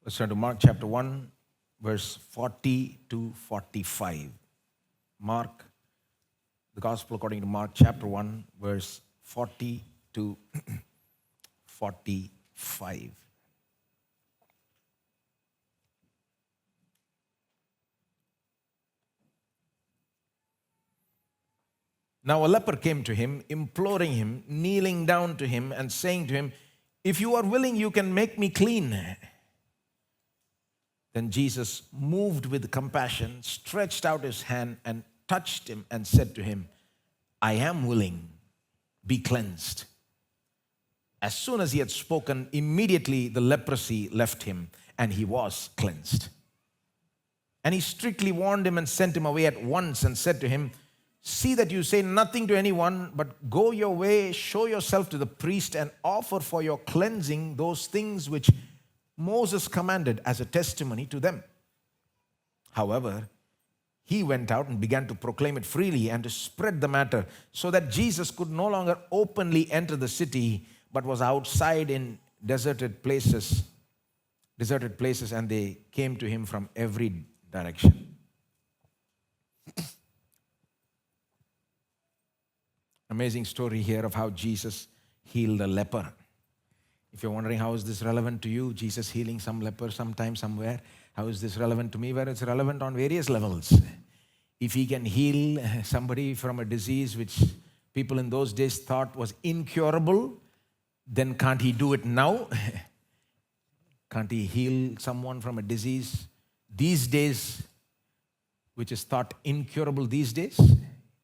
Let's turn to Mark chapter 1, verse 40 to 45. Mark, the Gospel according to Mark chapter 1, verse 40 to 45. Now a leper came to him, imploring him, kneeling down to him, and saying to him, "If you are willing, you can make me clean." Then Jesus, moved with compassion, stretched out his hand and touched him and said to him, "I am willing, be cleansed." As soon as he had spoken, immediately the leprosy left him and he was cleansed. And he strictly warned him and sent him away at once and said to him, "See that you say nothing to anyone, but go your way, show yourself to the priest and offer for your cleansing those things which Moses commanded as a testimony to them." However, he went out and began to proclaim it freely and to spread the matter, so that Jesus could no longer openly enter the city, but was outside in deserted places, and they came to him from every direction. Amazing story here of how Jesus healed a leper. If you're wondering how is this relevant to you, Jesus healing some leper sometime, somewhere, how is this relevant to me? Well, it's relevant on various levels. If he can heal somebody from a disease which people in those days thought was incurable, then can't he do it now? Can't he heal someone from a disease these days, which is thought incurable these days?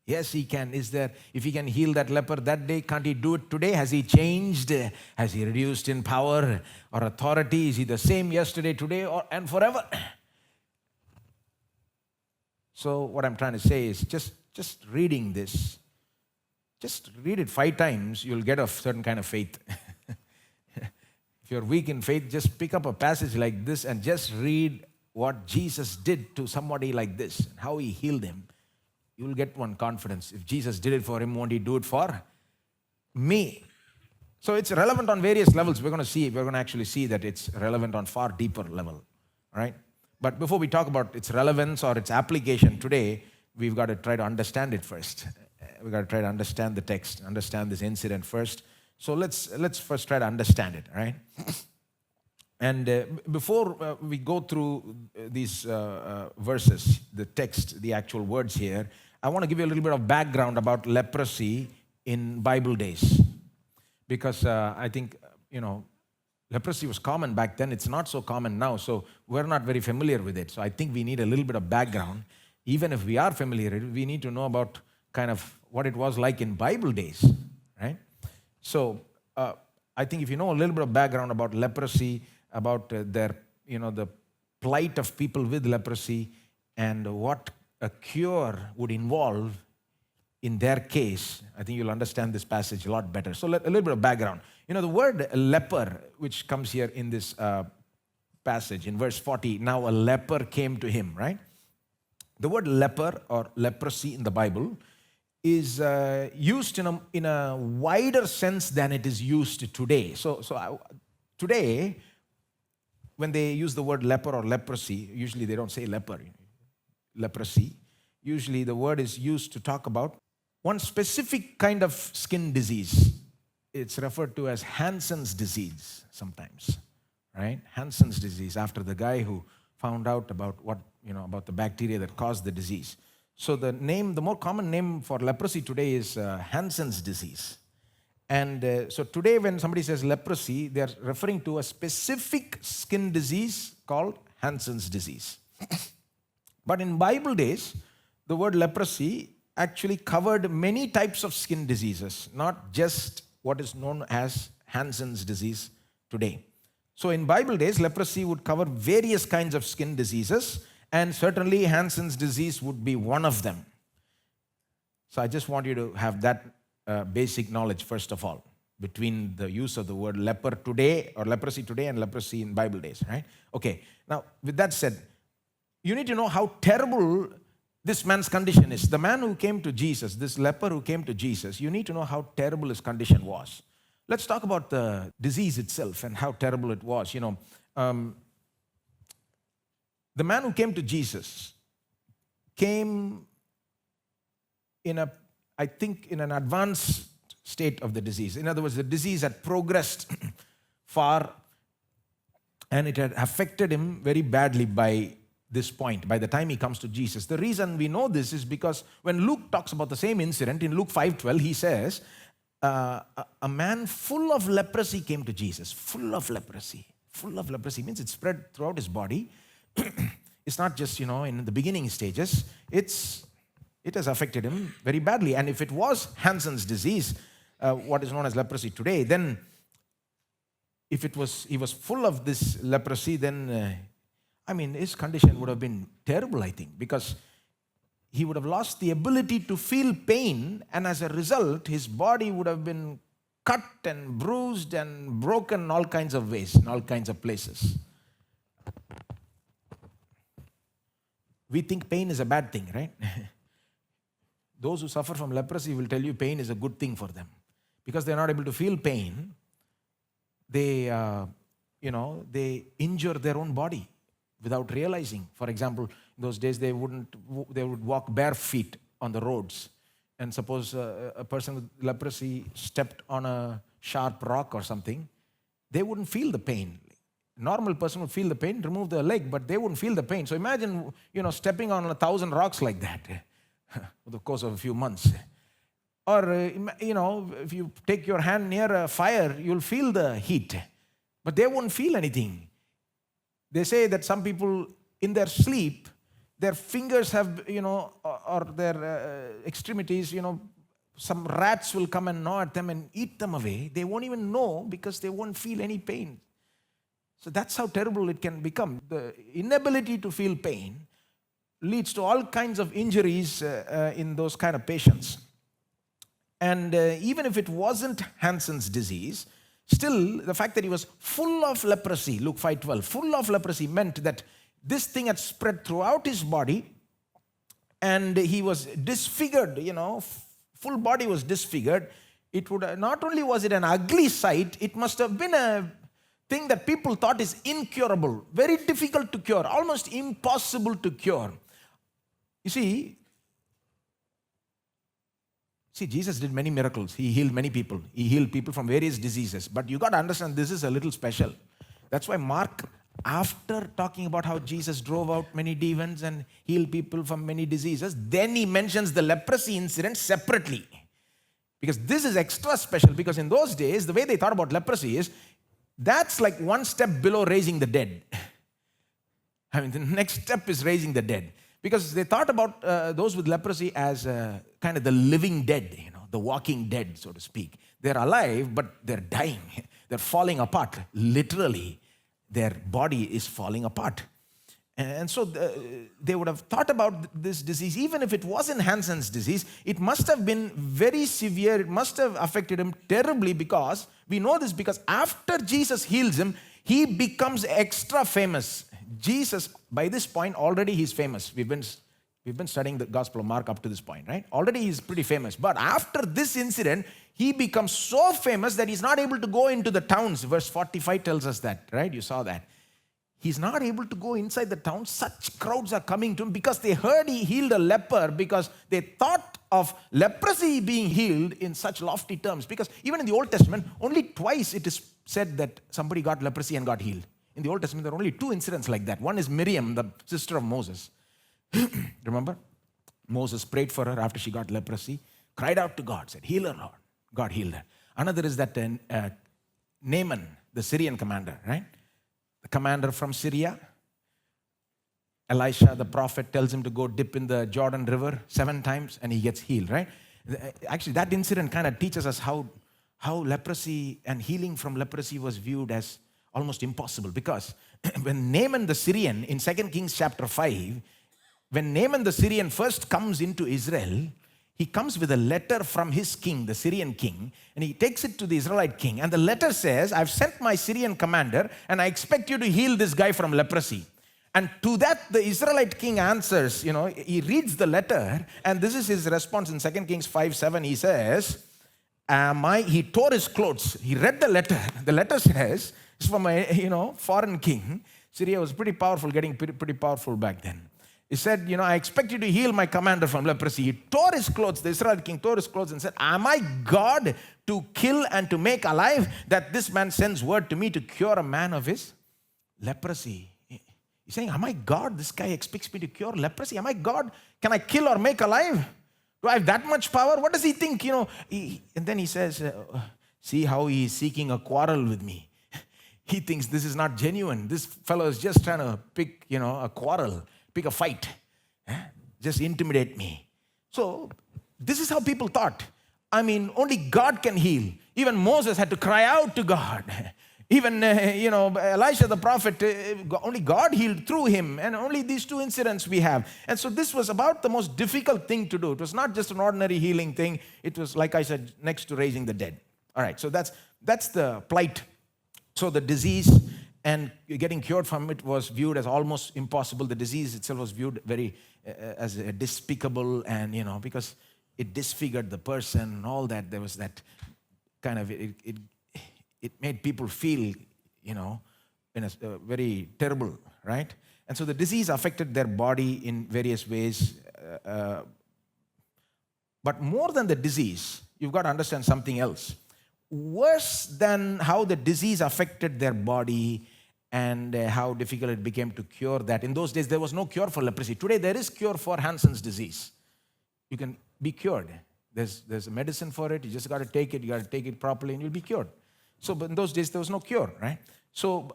Yes, he can. If he can heal that leper that day, can't he do it today? Has he changed? Has he reduced in power or authority? Is he the same yesterday, today, and forever? So what I'm trying to say is just reading this, just read it 5 times, you'll get a certain kind of faith. If you're weak in faith, just pick up a passage like this and just read what Jesus did to somebody like this, how he healed him. You will get one confidence. If Jesus did it for him, won't he do it for me? So it's relevant on various levels. We're going to actually see that it's relevant on far deeper level. All right? But before we talk about its relevance or its application today, we've got to try to understand it first. We've got to try to understand the text, understand this incident first. So let's first try to understand it, all right? And before we go through these verses, the text, the actual words here, I want to give you a little bit of background about leprosy in Bible days. Because I think, leprosy was common back then. It's not so common now, so we're not very familiar with it. So I think we need a little bit of background. Even if we are familiar with it, we need to know about kind of what it was like in Bible days, right? So I think if you know a little bit of background about leprosy, about the plight of people with leprosy and what a cure would involve in their case, I think you'll understand this passage a lot better. So a little bit of background. The word leper, which comes here in this passage, in verse 40, now a leper came to him, right? The word leper or leprosy in the Bible is used in a wider sense than it is used today. So today, when they use the word leper or leprosy, usually they don't say leprosy. Usually the word is used to talk about one specific kind of skin disease. It's referred to as Hansen's disease sometimes, right? Hansen's disease, after the guy who found out about about the bacteria that caused the disease. So the more common name for leprosy today is Hansen's disease. And so today when somebody says leprosy, they're referring to a specific skin disease called Hansen's disease. But in Bible days, the word leprosy actually covered many types of skin diseases, not just what is known as Hansen's disease today. So in Bible days, leprosy would cover various kinds of skin diseases, and certainly Hansen's disease would be one of them. So I just want you to have that basic knowledge, first of all, between the use of the word leper today, or leprosy today, and leprosy in Bible days, right? Okay, now with that said, you need to know how terrible this man's condition is. The man who came to Jesus, this leper who came to Jesus, you need to know how terrible his condition was. Let's talk about the disease itself and how terrible it was. The man who came to Jesus came in an advanced state of the disease. In other words, the disease had progressed far and it had affected him very badly by this point, by the time he comes to Jesus. The reason we know this is because when Luke talks about the same incident, in Luke 5:12, he says, a man full of leprosy came to Jesus. Full of leprosy. Full of leprosy means it spread throughout his body. It's not just, in the beginning stages. It has affected him very badly. And if it was Hansen's disease, what is known as leprosy today, then if he was full of this leprosy, then, his condition would have been terrible, I think, because he would have lost the ability to feel pain, and as a result, his body would have been cut and bruised and broken in all kinds of ways, in all kinds of places. We think pain is a bad thing, right? Those who suffer from leprosy will tell you pain is a good thing for them. Because they're not able to feel pain, they injure their own body without realizing. For example, in those days they would walk bare feet on the roads. And suppose a person with leprosy stepped on a sharp rock or something, they wouldn't feel the pain. A normal person would feel the pain, remove the leg, but they wouldn't feel the pain. So imagine, stepping on 1,000 rocks like that over the course of a few months. Or, if you take your hand near a fire, you'll feel the heat, but they won't feel anything. They say that some people in their sleep, their fingers have, or their extremities, some rats will come and gnaw at them and eat them away. They won't even know because they won't feel any pain. So that's how terrible it can become. The inability to feel pain leads to all kinds of injuries in those kind of patients. And even if it wasn't Hansen's disease, still the fact that he was full of leprosy, Luke 5:12, full of leprosy meant that this thing had spread throughout his body and he was disfigured, full body was disfigured. It would not only was it an ugly sight, it must have been a thing that people thought is incurable, very difficult to cure, almost impossible to cure. You see, Jesus did many miracles. He healed many people. He healed people from various diseases. But you got to understand, this is a little special. That's why Mark, after talking about how Jesus drove out many demons and healed people from many diseases, then he mentions the leprosy incident separately. Because this is extra special, because in those days, the way they thought about leprosy is, that's like one step below raising the dead. The next step is raising the dead. Because they thought about those with leprosy as kind of the living dead, the walking dead, so to speak. They're alive, but they're dying. They're falling apart. Literally, their body is falling apart. And so they would have thought about this disease, even if it wasn't Hansen's disease, it must have been very severe. It must have affected him terribly, because we know this because after Jesus heals him, he becomes extra famous. Jesus, by this point, already he's famous. We've been studying the Gospel of Mark up to this point, right? Already he's pretty famous. But after this incident, he becomes so famous that he's not able to go into the towns. Verse 45 tells us that, right? You saw that. He's not able to go inside the town. Such crowds are coming to him because they heard he healed a leper, because they thought of leprosy being healed in such lofty terms. Because even in the Old Testament, only twice it is said that somebody got leprosy and got healed. In the Old Testament, there are only 2 incidents like that. One is Miriam, the sister of Moses. Remember? Moses prayed for her after she got leprosy, cried out to God, said, "Heal her, Lord." God healed her. Another is that Naaman, the Syrian commander, right? The commander from Syria. Elisha, the prophet, tells him to go dip in the Jordan River 7 times and he gets healed, right? Actually, that incident kind of teaches us how leprosy and healing from leprosy was viewed as almost impossible. Because when Naaman the Syrian, in 2 Kings chapter 5, when Naaman the Syrian first comes into Israel, he comes with a letter from his king, the Syrian king, and he takes it to the Israelite king. And the letter says, "I've sent my Syrian commander, and I expect you to heal this guy from leprosy." And to that, the Israelite king answers, he reads the letter, and this is his response in 2 Kings 5:7. He says, he tore his clothes. He read the letter. The letter says, it's from a foreign king, Syria was pretty powerful, getting pretty powerful back then. He said, I expect you to heal my commander from leprosy. He tore his clothes, the Israel king tore his clothes and said, am I God to kill and to make alive, that this man sends word to me to cure a man of his leprosy? He's saying, am I God? This guy expects me to cure leprosy. Am I God? Can I kill or make alive? Do I have that much power? What does he think? And then he says, see how he is seeking a quarrel with me. He thinks this is not genuine. This fellow is just trying to pick, a quarrel. Pick a fight, just intimidate me. So this is how people thought. Only God can heal. Even Moses had to cry out to God. Even, Elisha the prophet, only God healed through him. And only these two incidents we have. And so this was about the most difficult thing to do. It was not just an ordinary healing thing. It was, like I said, next to raising the dead. All right, so that's the plight. So the disease and getting cured from it was viewed as almost impossible. The disease itself was viewed very as despicable, and because it disfigured the person and all that. There was that kind of it made people feel in a very terrible, right? And so the disease affected their body in various ways. But more than the disease, you've got to understand something else. Worse than how the disease affected their body and how difficult it became to cure that. In those days, there was no cure for leprosy. Today, there is cure for Hansen's disease. You can be cured. There's a medicine for it. You just got to take it. You got to take it properly, and you'll be cured. So, but in those days, there was no cure, right? So,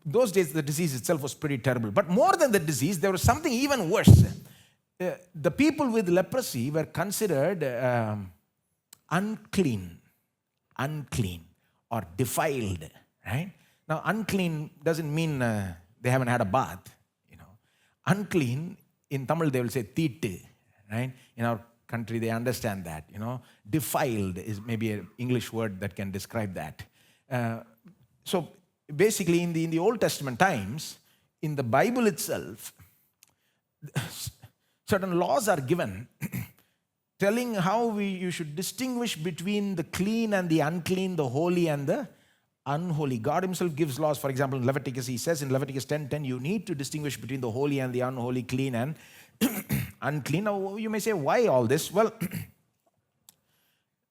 those days, the disease itself was pretty terrible. But more than the disease, there was something even worse. The people with leprosy were considered unclean, or defiled, right? Now, unclean doesn't mean they haven't had a bath, Unclean, in Tamil they will say thittu, right? In our country they understand that, Defiled is maybe an English word that can describe that. So basically in the Old Testament times, in the Bible itself, certain laws are given telling how you should distinguish between the clean and the unclean, the holy and the unholy. God himself gives laws. For example, in Leviticus, he says in Leviticus 10:10, you need to distinguish between the holy and the unholy, clean and unclean. Now, you may say, why all this? Well,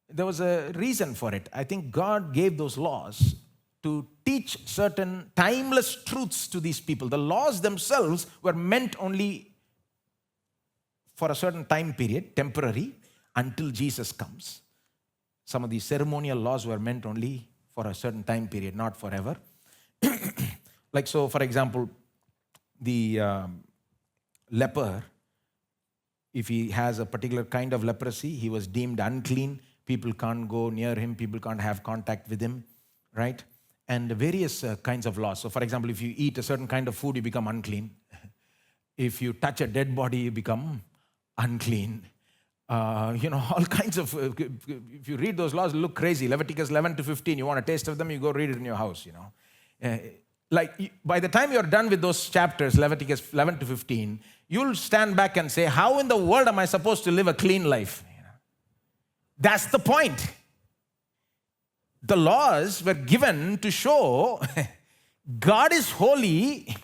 there was a reason for it. I think God gave those laws to teach certain timeless truths to these people. The laws themselves were meant only for a certain time period, temporary, until Jesus comes. Some of these ceremonial laws were meant only for a certain time period, not forever. Like, so, for example, the leper, if he has a particular kind of leprosy, he was deemed unclean. People can't go near him. People can't have contact with him, right? And various kinds of laws. So, for example, if you eat a certain kind of food, you become unclean. If you touch a dead body, you become unclean. All kinds of, if you read those laws, it'll look crazy. Leviticus 11-15, you want a taste of them, you go read it in your house, By the time you're done with those chapters, Leviticus 11-15, you'll stand back and say, how in the world am I supposed to live a clean life? That's the point. The laws were given to show God is holy.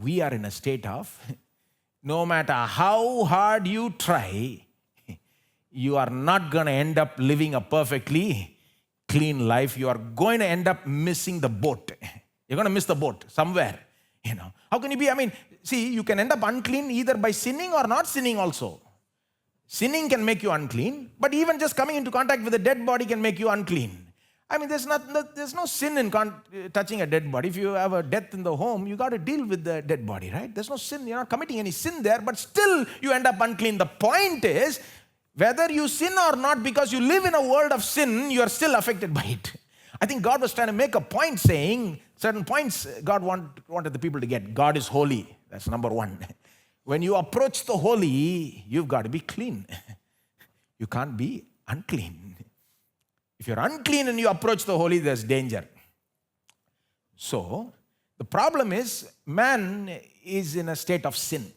We are in a state of, no matter how hard you try, you are not going to end up living a perfectly clean life. You are going to end up missing the boat. You're going to miss the boat somewhere. How can you be? You can end up unclean either by sinning or not sinning also. Sinning can make you unclean, but even just coming into contact with a dead body can make you unclean. There's no sin in touching a dead body. If you have a death in the home, you got to deal with the dead body, right? There's no sin. You're not committing any sin there, but still you end up unclean. The point is, whether you sin or not, because you live in a world of sin, you are still affected by it. I think God was trying to make a point saying, certain points God wanted the people to get. God is holy. That's number one. When you approach the holy, you've got to be clean. You can't be unclean. If you're unclean and you approach the holy, there's danger. So, the problem is, man is in a state of sin.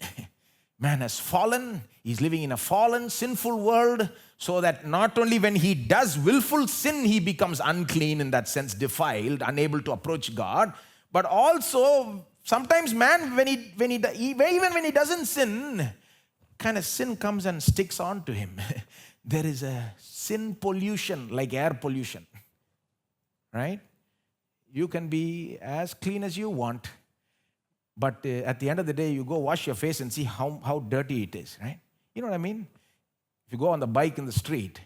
Man has fallen. He's living in a fallen, sinful world, so that not only when he does willful sin, he becomes unclean, in that sense, defiled, unable to approach God, But also, sometimes man, even when he doesn't sin, kind of sin comes and sticks on to him. There is a sin pollution, like air pollution, right? You can be as clean as you want, but at the end of the day, you go wash your face and see how dirty it is, right? You know what I mean? If you go on the bike in the street,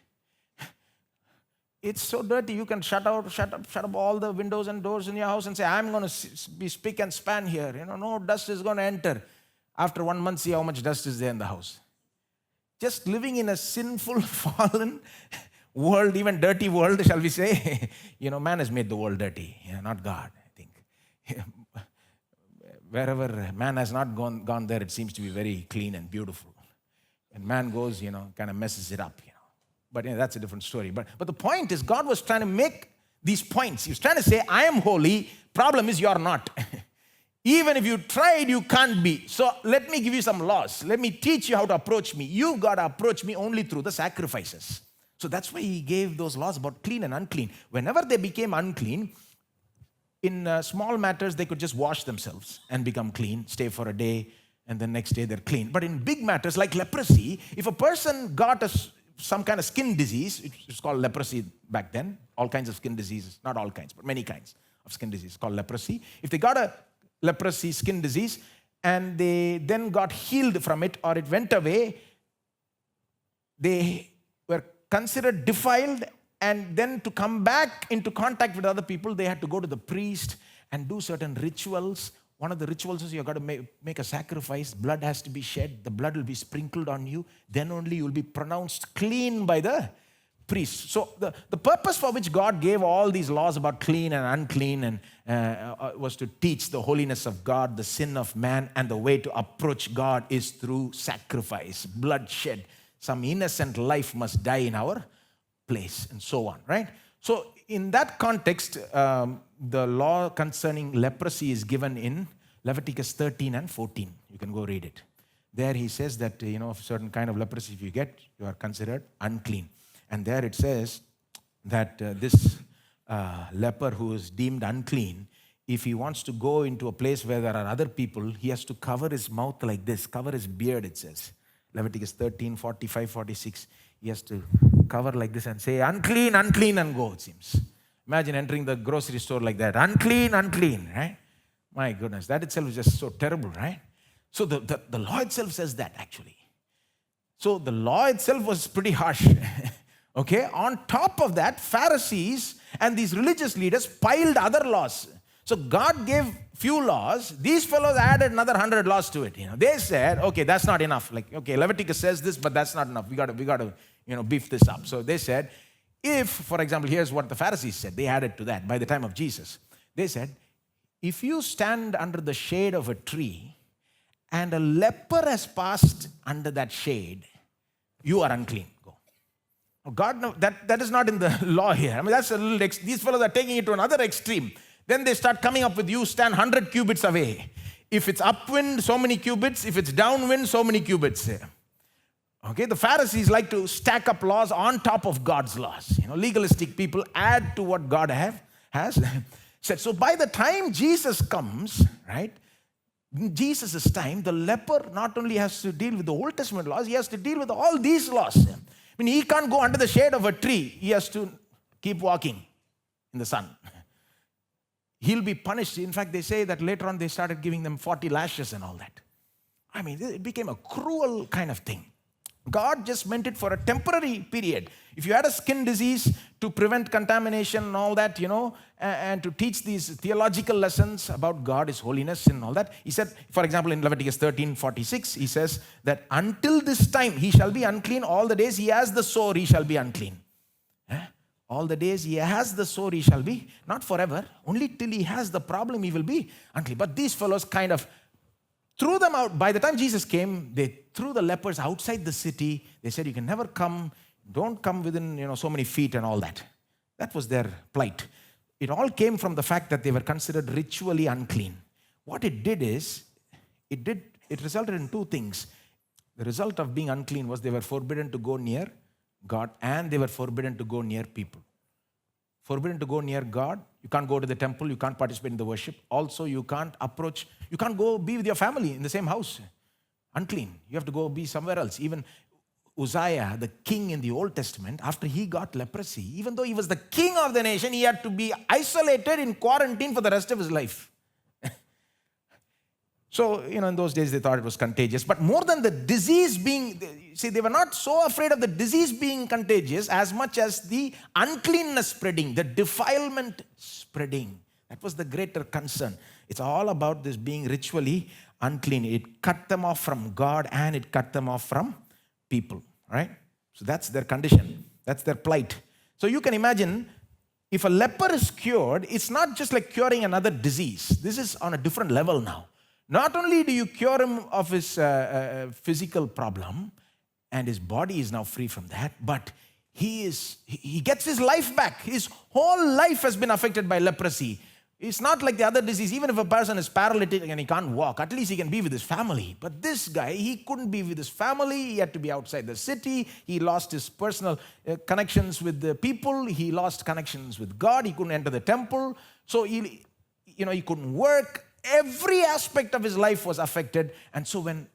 it's so dirty, you can shut up all the windows and doors in your house and say, I'm going to be spick and span here. No dust is going to enter. After 1 month, see how much dust is there in the house. Just living in a sinful, fallen world, even dirty world, shall we say. Man has made the world dirty, not God, I think. Wherever man has not gone there, it seems to be very clean and beautiful. And man goes, kind of messes it up, But that's a different story. But the point is, God was trying to make these points. He was trying to say, I am holy. Problem is, you're not. Even if you tried, you can't be. So let me give you some laws. Let me teach you how to approach me. You've got to approach me only through the sacrifices. So that's why he gave those laws about clean and unclean. Whenever they became unclean, in small matters, they could just wash themselves and become clean, stay for a day, and the next day they're clean. But in big matters like leprosy, if a person got some kind of skin disease, it's called leprosy back then, all kinds of skin diseases, not all kinds, but many kinds of skin disease called leprosy. If they got a leprosy skin disease and they then got healed from it or it went away, they were considered defiled, and then to come back into contact with other people, they had to go to the priest and do certain rituals. One of the rituals is you've got to make a sacrifice. Blood has to be shed. The blood will be sprinkled on you. Then only you will be pronounced clean by the priest. So the purpose for which God gave all these laws about clean and unclean and was to teach the holiness of God, the sin of man, and the way to approach God is through sacrifice, bloodshed. Some innocent life must die in our place, and so on, right? So in that context, the law concerning leprosy is given in Leviticus 13 and 14. You can go read it. There he says that, a certain kind of leprosy if you get, you are considered unclean. And there it says that this leper who is deemed unclean, if he wants to go into a place where there are other people, he has to cover his mouth like this, cover his beard, it says. Leviticus 13, 45, 46. He has to cover like this and say, unclean, unclean, and go, it seems. Imagine entering the grocery store like that. Unclean, unclean, right? My goodness, that itself is just so terrible, right? So the law itself says that, actually. So the law itself was pretty harsh. Okay? On top of that, Pharisees and these religious leaders piled other laws. So God gave few laws. These fellows added another 100 laws to it. They said, okay, that's not enough. Like, okay, Leviticus says this, but that's not enough. We got to beef this up. So they said, if, for example, here's what the Pharisees said. They added to that by the time of Jesus. They said, if you stand under the shade of a tree and a leper has passed under that shade, you are unclean. Go. God, no, that is not in the law here. I mean, that's a little, these fellows are taking it to another extreme. Then they start coming up with, you stand 100 cubits away. If it's upwind, so many cubits. If it's downwind, so many cubits. Okay, the Pharisees like to stack up laws on top of God's laws. Legalistic people add to what God has said. So by the time Jesus comes, right, in Jesus' time, the leper not only has to deal with the Old Testament laws, he has to deal with all these laws. I mean, he can't go under the shade of a tree. He has to keep walking in the sun. He'll be punished. In fact, they say that later on they started giving them 40 lashes and all that. I mean, it became a cruel kind of thing. God just meant it for a temporary period. If you had a skin disease, to prevent contamination and all that, and to teach these theological lessons about God, His holiness and all that. He said, for example, in Leviticus 13:46, he says that until this time he shall be unclean. All the days he has the sore, he shall be unclean. All the days he has the sore, he shall be, not forever, only till he has the problem, he will be unclean. But these fellows kind of threw them out. By the time Jesus came, they threw the lepers outside the city. They said, you can never come, don't come within so many feet and all that. That was their plight. It all came from the fact that they were considered ritually unclean. What it did is, it resulted in two things. The result of being unclean was they were forbidden to go near God, and they were forbidden to go near people. forbidden to go near God. You can't go to the temple. You can't participate in the worship. Also, you can't go be with your family in the same house. Unclean. You have to go be somewhere else. Even Uzziah, the king in the Old Testament, after he got leprosy, even though he was the king of the nation, he had to be isolated in quarantine for the rest of his life. So, in those days they thought it was contagious. But more than the disease being, they were not so afraid of the disease being contagious as much as the uncleanness spreading, the defilement spreading. That was the greater concern. It's all about this being ritually unclean. It cut them off from God and it cut them off from people, right? So that's their condition. That's their plight. So you can imagine, if a leper is cured, it's not just like curing another disease. This is on a different level now. Not only do you cure him of his physical problem, and his body is now free from that, but he gets his life back. His whole life has been affected by leprosy. It's not like the other disease. Even if a person is paralytic and he can't walk, at least he can be with his family. But this guy, he couldn't be with his family. He had to be outside the city. He lost his personal connections with the people. He lost connections with God. He couldn't enter the temple. So he couldn't work. Every aspect of his life was affected. And so when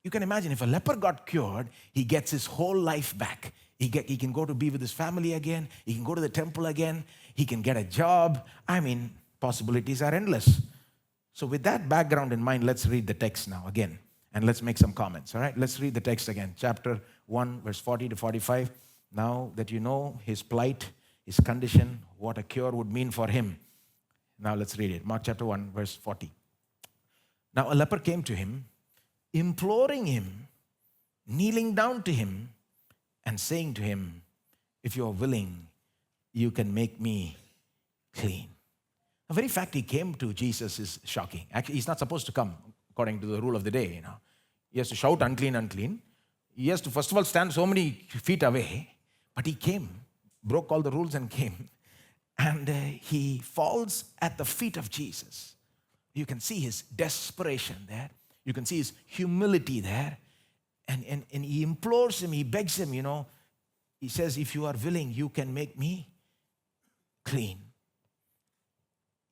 you can imagine, if a leper got cured, he gets his whole life back. He can go to be with his family again. He can go to the temple again. He can get a job. Possibilities are endless. So with that background in mind, let's read the text now again. And let's make some comments, all right? Let's read the text again. Chapter 1, verse 40 to 45. Now that you know his plight, his condition, what a cure would mean for him. Now let's read it. Mark chapter 1, verse 40. Now a leper came to him, imploring him, kneeling down to him, and saying to him, if you are willing, you can make me clean. The very fact he came to Jesus is shocking. Actually, he's not supposed to come according to the rule of the day. He has to shout, unclean, unclean. He has to, first of all, stand so many feet away. But he came, broke all the rules and came. And he falls at the feet of Jesus. You can see his desperation there. You can see his humility there. And he implores him, he begs him, He says, if you are willing, you can make me clean.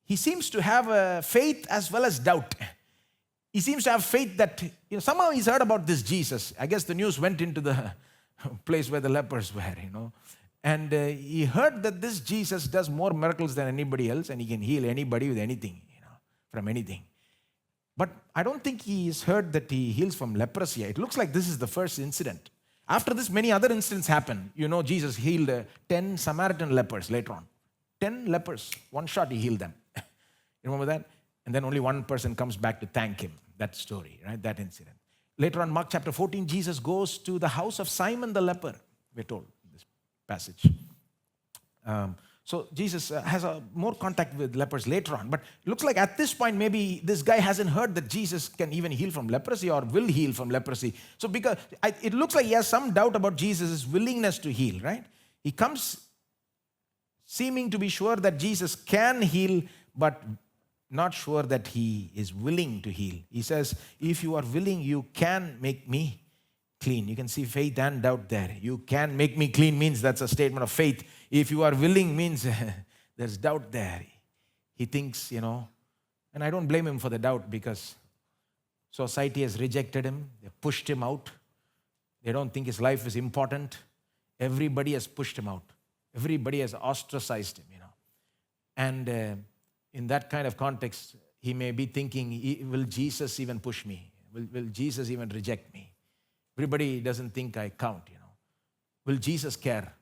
He seems to have faith as well as doubt. He seems to have faith that, somehow he's heard about this Jesus. I guess the news went into the place where the lepers were, And he heard that this Jesus does more miracles than anybody else, and he can heal anybody with anything, from anything. But I don't think he's heard that he heals from leprosy. It looks like this is the first incident. After this, many other incidents happen. Jesus healed 10 Samaritan lepers later on. 10 lepers, one shot he healed them. You remember that? And then only one person comes back to thank him. That story, right? That incident. Later on, Mark chapter 14, Jesus goes to the house of Simon the leper, we're told in this passage. So Jesus has more contact with lepers later on. But it looks like at this point, maybe this guy hasn't heard that Jesus can even heal from leprosy or will heal from leprosy. So because it looks like he has some doubt about Jesus' willingness to heal, right? He comes seeming to be sure that Jesus can heal, but not sure that he is willing to heal. He says, if you are willing, you can make me clean. You can see faith and doubt there. You can make me clean means that's a statement of faith. If you are willing means there's doubt there. He thinks, and I don't blame him for the doubt because society has rejected him. They pushed him out. They don't think his life is important. Everybody has pushed him out. Everybody has ostracized him, And in that kind of context, he may be thinking, will Jesus even push me? Will Jesus even reject me? Everybody doesn't think I count, Will Jesus care?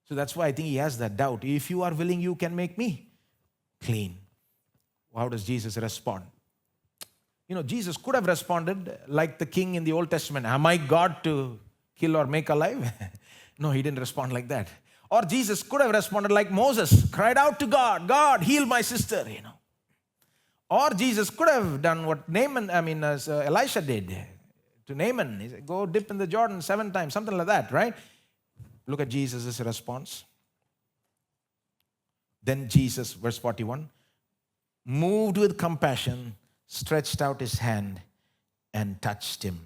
So that's why I think he has that doubt. If you are willing, you can make me clean. How does Jesus respond? Jesus could have responded like the king in the Old Testament. Am I God to kill or make alive? No, he didn't respond like that. Or Jesus could have responded like Moses, cried out to God, God, heal my sister, Or Jesus could have done what Elisha did to Naaman. He said, go dip in the Jordan 7 times, something like that, right? Look at Jesus' response. Then Jesus, verse 41, moved with compassion, stretched out his hand and touched him.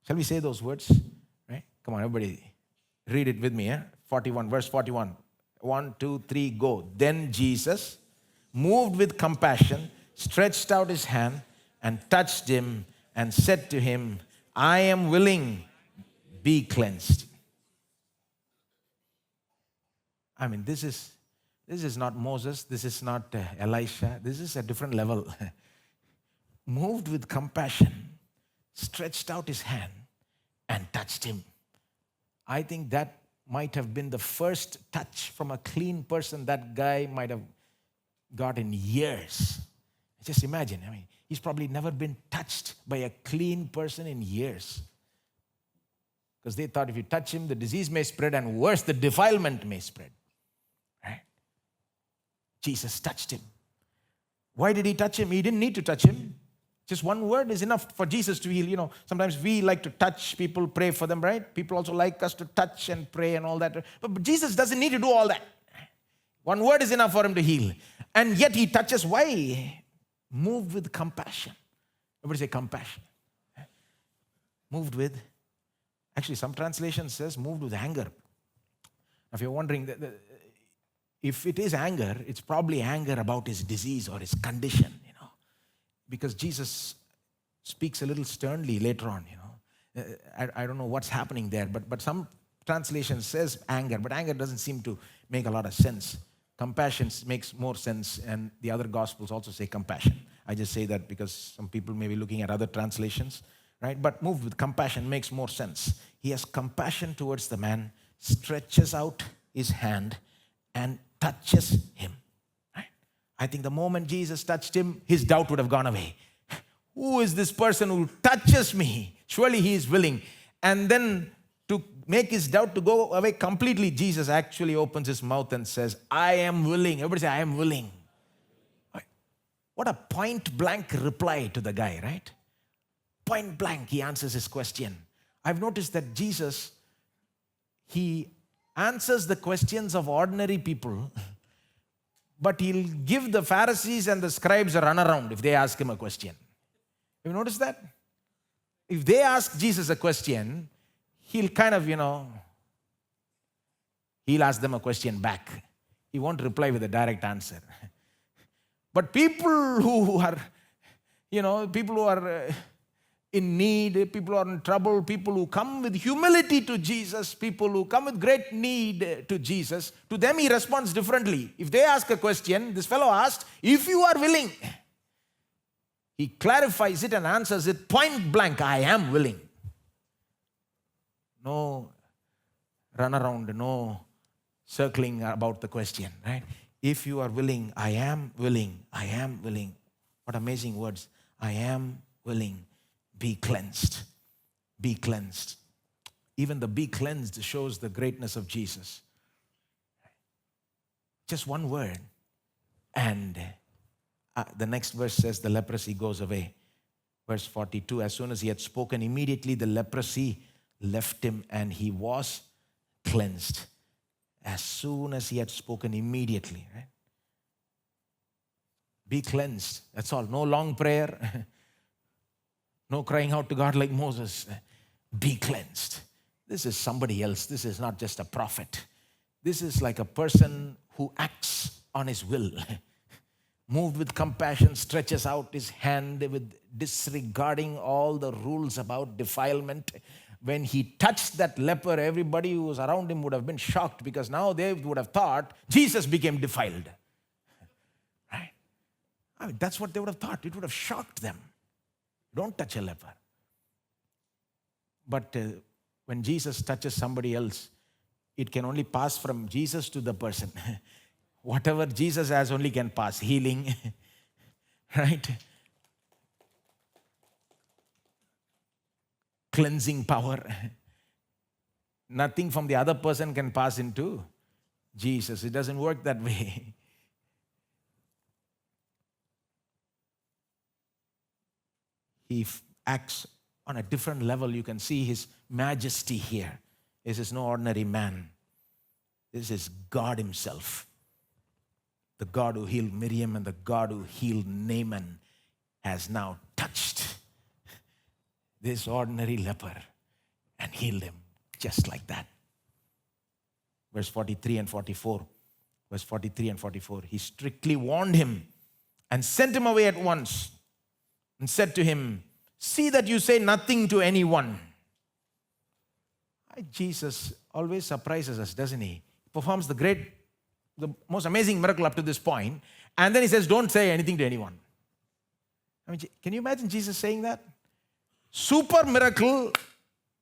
Shall we say those words? Right? Come on, everybody. Read it with me, 41, verse 41. 1, 2, 3, go. Then Jesus, moved with compassion, stretched out his hand and touched him and said to him, I am willing, be cleansed. I mean, this is not Moses, this is not Elisha, this is a different level. Moved with compassion, stretched out his hand and touched him. I think that might have been the first touch from a clean person that guy might have got in years. Just imagine, I mean, he's probably never been touched by a clean person in years. Because they thought if you touch him, the disease may spread, and worse, the defilement may spread. Right? Jesus touched him. Why did he touch him? He didn't need to touch him. Just one word is enough for Jesus to heal. You know, sometimes we like to touch people, pray for them, right? People also like us to touch and pray and all that. But Jesus doesn't need to do all that. One word is enough for him to heal. And yet he touches. Why? Moved with compassion. Everybody say compassion. Moved with. Actually, some translation says moved with anger. Now, if you're wondering, if it is anger, it's probably anger about his disease or his condition, you know. Because Jesus speaks a little sternly later on, you know. I don't know what's happening there, but some translation says anger, but anger doesn't seem to make a lot of sense. Compassion makes more sense, and the other Gospels also say compassion. I just say that because some people may be looking at other translations, right? But moved with compassion makes more sense. He has compassion towards the man, stretches out his hand, and touches him. I think the moment Jesus touched him, his doubt would have gone away. Who is this person who touches me? Surely he is willing. And then to make his doubt to go away completely, Jesus actually opens his mouth and says, I am willing. Everybody say, I am willing. What a point blank reply to the guy, right? Point blank, he answers his question. I've noticed that Jesus, he answers the questions of ordinary people, but he'll give the Pharisees and the scribes a runaround if they ask him a question. Have you noticed that? If they ask Jesus a question, he'll kind of, he'll ask them a question back. He won't reply with a direct answer. But people who are, in need, people who are in trouble, people who come with humility to Jesus, people who come with great need to Jesus, to them he responds differently. If they ask a question, this fellow asked, if you are willing, he clarifies it and answers it point blank, I am willing. No runaround, no circling about the question, right? If you are willing, I am willing, I am willing. What amazing words. I am willing. Be cleansed. Be cleansed. Even the be cleansed shows the greatness of Jesus. Just one word. And the next verse says the leprosy goes away. Verse 42, as soon as he had spoken, immediately the leprosy left him and he was cleansed. As soon as he had spoken, immediately. Right? Be cleansed. That's all. No long prayer. No crying out to God like Moses. Be cleansed. This is somebody else. This is not just a prophet. This is like a person who acts on his will. Moved with compassion, stretches out his hand with disregarding all the rules about defilement. When he touched that leper, everybody who was around him would have been shocked because now they would have thought Jesus became defiled. Right? I mean, that's what they would have thought. It would have shocked them. Don't touch a leper. But when Jesus touches somebody else, it can only pass from Jesus to the person. Whatever Jesus has only can pass. Healing, right? Cleansing power. Nothing from the other person can pass into Jesus. It doesn't work that way. He acts on a different level. You can see his majesty here. This is no ordinary man. This is God himself. The God who healed Miriam and the God who healed Naaman has now touched this ordinary leper and healed him just like that. Verse 43 and 44. verse 43 and 44, he strictly warned him and sent him away at once and said to him, see that you say nothing to anyone. Jesus always surprises us, doesn't he? He performs the most amazing miracle up to this point, and then he says, don't say anything to anyone. I mean, can you imagine Jesus saying that? Super miracle.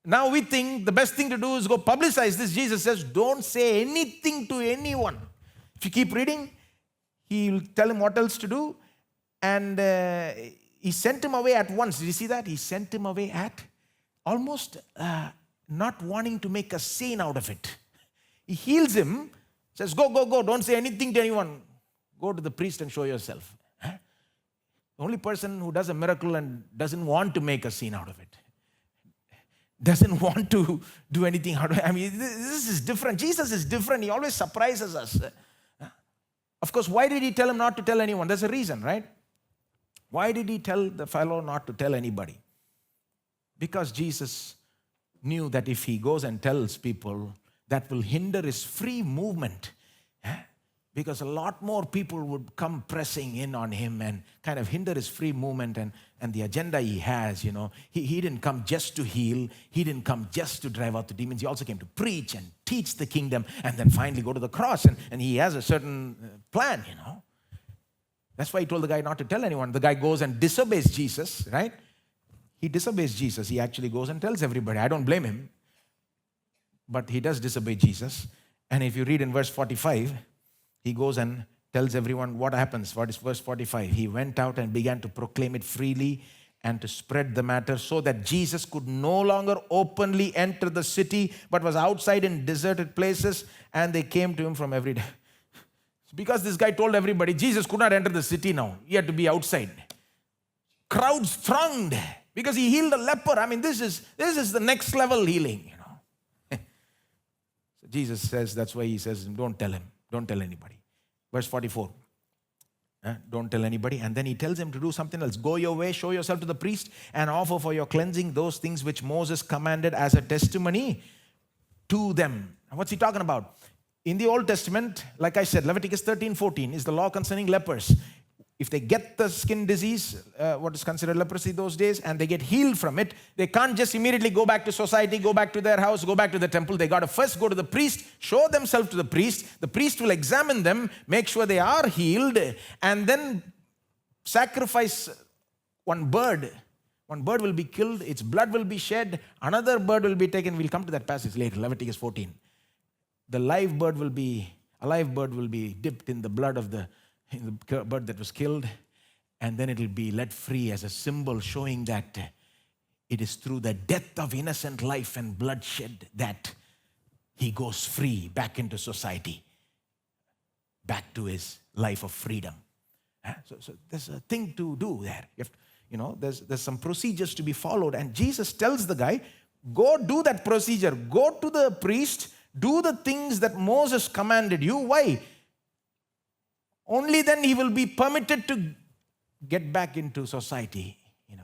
Now we think the best thing to do is go publicize this. Jesus says, don't say anything to anyone. If you keep reading, he'll tell him what else to do. And he sent him away at once. Did you see that? He sent him away at almost not wanting to make a scene out of it. He heals him, says, go, don't say anything to anyone. Go to the priest and show yourself. The only person who does a miracle and doesn't want to make a scene out of it, doesn't want to do anything out of it. I mean, this is different. Jesus is different. He always surprises us. Of course, why did he tell him not to tell anyone? There's a reason, right? Why did he tell the fellow not to tell anybody? Because Jesus knew that if he goes and tells people, that will hinder his free movement. Because a lot more people would come pressing in on him and kind of hinder his free movement and the agenda he has, you know. He didn't come just to heal. He didn't come just to drive out the demons. He also came to preach and teach the kingdom and then finally go to the cross. And he has a certain plan, you know. That's why he told the guy not to tell anyone. The guy goes and disobeys Jesus, right? He disobeys Jesus. He actually goes and tells everybody. I don't blame him. But he does disobey Jesus. And if you read in verse 45, he goes and tells everyone what happens. What is verse 45? He went out and began to proclaim it freely and to spread the matter so that Jesus could no longer openly enter the city but was outside in deserted places, and they came to him from every day. Because this guy told everybody, Jesus could not enter the city now. He had to be outside. Crowds thronged because he healed a leper. I mean, this is the next level healing, you know. So Jesus says, that's why he says, don't tell him. Don't tell anybody. Verse 44. Don't tell anybody. And then he tells him to do something else. Go your way, show yourself to the priest, and offer for your cleansing those things which Moses commanded as a testimony to them. And what's he talking about? In the Old Testament, like I said, Leviticus 13:14 is the law concerning lepers. If they get the skin disease, what is considered leprosy those days, and they get healed from it, they can't just immediately go back to society, go back to their house, go back to the temple. They got to first go to the priest, show themselves to the priest. The priest will examine them, make sure they are healed, and then sacrifice one bird. One bird will be killed, its blood will be shed, another bird will be taken. We'll come to that passage later, Leviticus 14. The live bird will be, a live bird will be dipped in the blood of the bird that was killed, and then it will be let free as a symbol showing that it is through the death of innocent life and bloodshed that he goes free back into society, back to his life of freedom. So there's a thing to do there. There's some procedures to be followed, and Jesus tells the guy, go do that procedure. Go to the priest, do the things that Moses commanded you. Why? Only then he will be permitted to get back into society,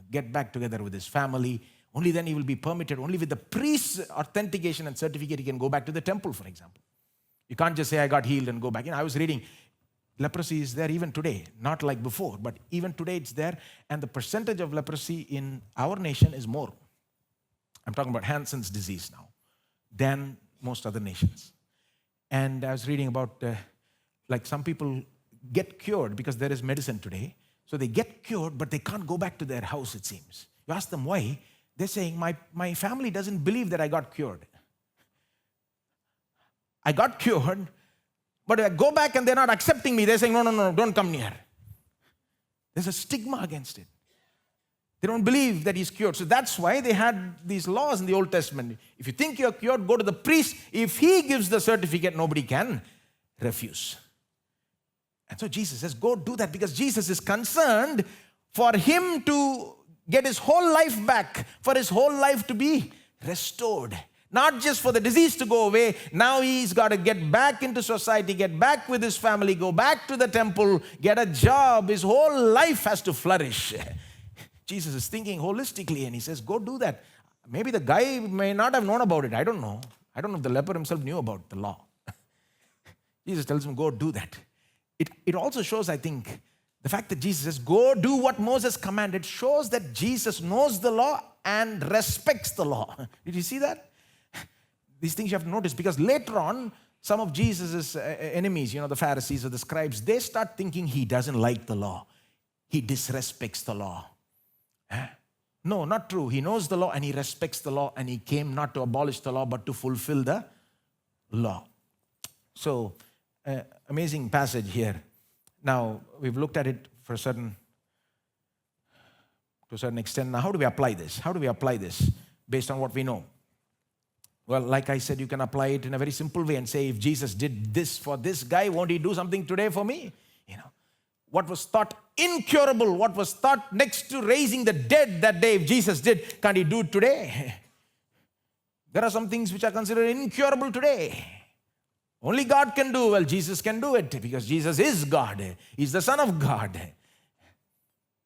get back together with his family. Only then he will be permitted. Only with the priest's authentication and certificate he can go back to the temple, for example. You can't just say, I got healed and go back. I was reading, leprosy is there even today. Not like before, but even today it's there. And the percentage of leprosy in our nation is more. I'm talking about Hansen's disease now than most other nations. And I was reading about some people get cured because there is medicine today. So they get cured, but they can't go back to their house, it seems. You ask them why, they're saying, my family doesn't believe that I got cured. I got cured, but I go back and they're not accepting me. They're saying, no, don't come near. There's a stigma against it. They don't believe that he's cured. So that's why they had these laws in the Old Testament. If you think you're cured, go to the priest. If he gives the certificate, nobody can refuse. And so Jesus says, go do that, because Jesus is concerned for him to get his whole life back, for his whole life to be restored. Not just for the disease to go away. Now he's got to get back into society, get back with his family, go back to the temple, get a job. His whole life has to flourish. Jesus is thinking holistically, and he says, go do that. Maybe the guy may not have known about it. I don't know. I don't know if the leper himself knew about the law. Jesus tells him, go do that. It also shows, I think, the fact that Jesus says, go do what Moses commanded, shows that Jesus knows the law and respects the law. Did you see that? These things you have to notice, because later on, some of Jesus' enemies, the Pharisees or the scribes, they start thinking he doesn't like the law. He disrespects the law. No, not true. He knows the law and he respects the law, and he came not to abolish the law but to fulfill the law. So, amazing passage here. Now, we've looked at it to a certain extent. Now, how do we apply this? How do we apply this based on what we know? Well, like I said, you can apply it in a very simple way and say, if Jesus did this for this guy, won't he do something today for me? What was thought incurable, what was thought next to raising the dead that day, if Jesus did, can't he do it today? There are some things which are considered incurable today. Only God can do. Well, Jesus can do it because Jesus is God. He's the Son of God.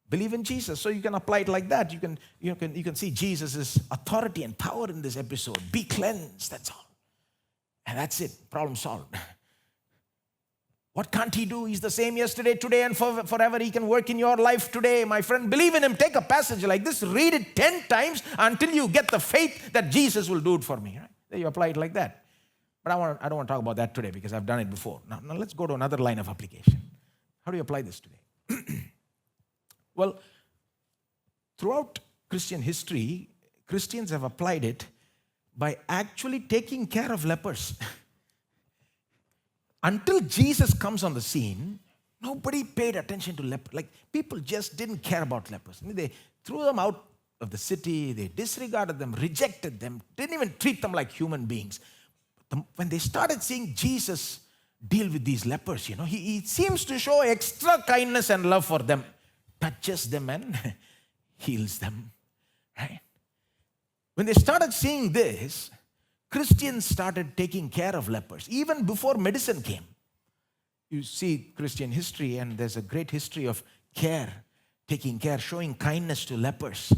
Believe in Jesus. So you can apply it like that. You can see Jesus' authority and power in this episode. Be cleansed, that's all. And that's it. Problem solved. What can't he do? He's the same yesterday, today, and forever. He can work in your life today, my friend. Believe in him. Take a passage like this. Read it 10 times until you get the faith that Jesus will do it for me. Right? Then you apply it like that. But I don't want to talk about that today because I've done it before. Now let's go to another line of application. How do you apply this today? Well, throughout Christian history, Christians have applied it by actually taking care of lepers. Until Jesus comes on the scene, nobody paid attention to lepers. Like, people just didn't care about lepers. They threw them out of the city, they disregarded them, rejected them, didn't even treat them like human beings. When they started seeing Jesus deal with these lepers, he seems to show extra kindness and love for them, touches them and heals them. Right? When they started seeing this, Christians started taking care of lepers, even before medicine came. You see Christian history, and there's a great history of care, taking care, showing kindness to lepers,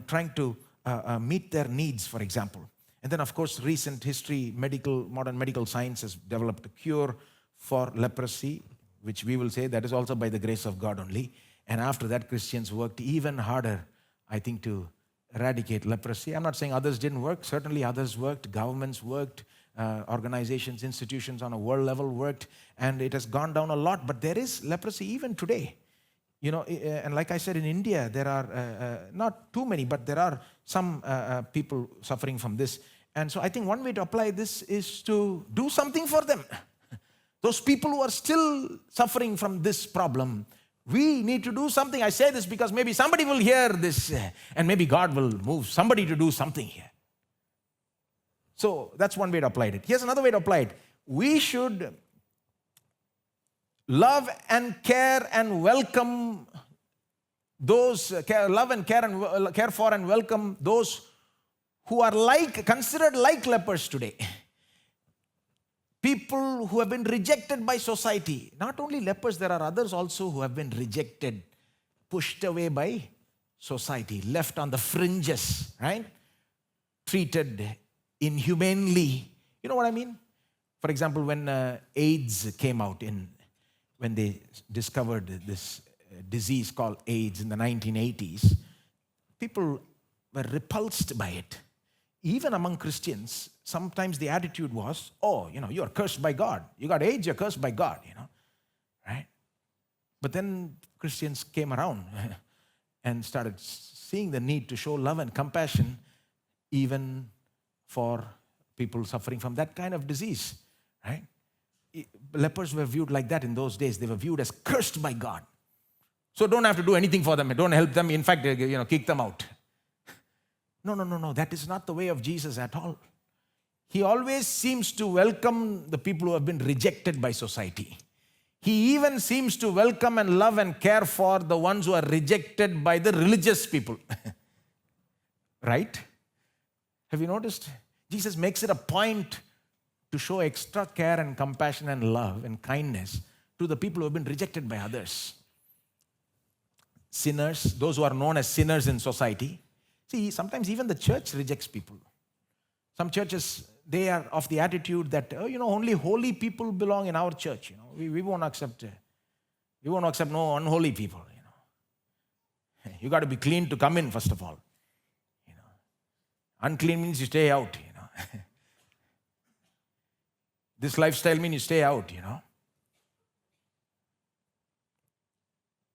trying to meet their needs, for example. And then, of course, recent history, modern medical science has developed a cure for leprosy, which we will say that is also by the grace of God only. And after that, Christians worked even harder, I think, to eradicate leprosy. I'm not saying others didn't work. Certainly others worked. Governments worked. Organizations, institutions on a world level worked. And it has gone down a lot. But there is leprosy even today. And like I said, in India, there are not too many, but there are some people suffering from this. And so I think one way to apply this is to do something for them. Those people who are still suffering from this problem, we need to do something. I say this because maybe somebody will hear this and maybe God will move somebody to do something here. So that's one way to apply it. Here's another way to apply it. We should love and care and welcome those, care for and welcome those who are considered like lepers today. People who have been rejected by society. Not only lepers, there are others also who have been rejected, pushed away by society, left on the fringes, right? Treated inhumanely. You know what I mean? For example, when AIDS came out, when they discovered this disease called AIDS in the 1980s, people were repulsed by it. Even among Christians, sometimes the attitude was, you're cursed by God. You got AIDS, you're cursed by God, right? But then Christians came around and started seeing the need to show love and compassion even for people suffering from that kind of disease, right? Lepers were viewed like that in those days. They were viewed as cursed by God. So don't have to do anything for them. Don't help them. In fact, kick them out. No. That is not the way of Jesus at all. He always seems to welcome the people who have been rejected by society. He even seems to welcome and love and care for the ones who are rejected by the religious people. Right? Have you noticed? Jesus makes it a point to show extra care and compassion and love and kindness to the people who have been rejected by others. Sinners, those who are known as sinners in society. See, sometimes even the church rejects people. Some churches, they are of the attitude that, only holy people belong in our church. We won't accept no unholy people. You got to be clean to come in, first of all. Unclean means you stay out. This lifestyle means you stay out.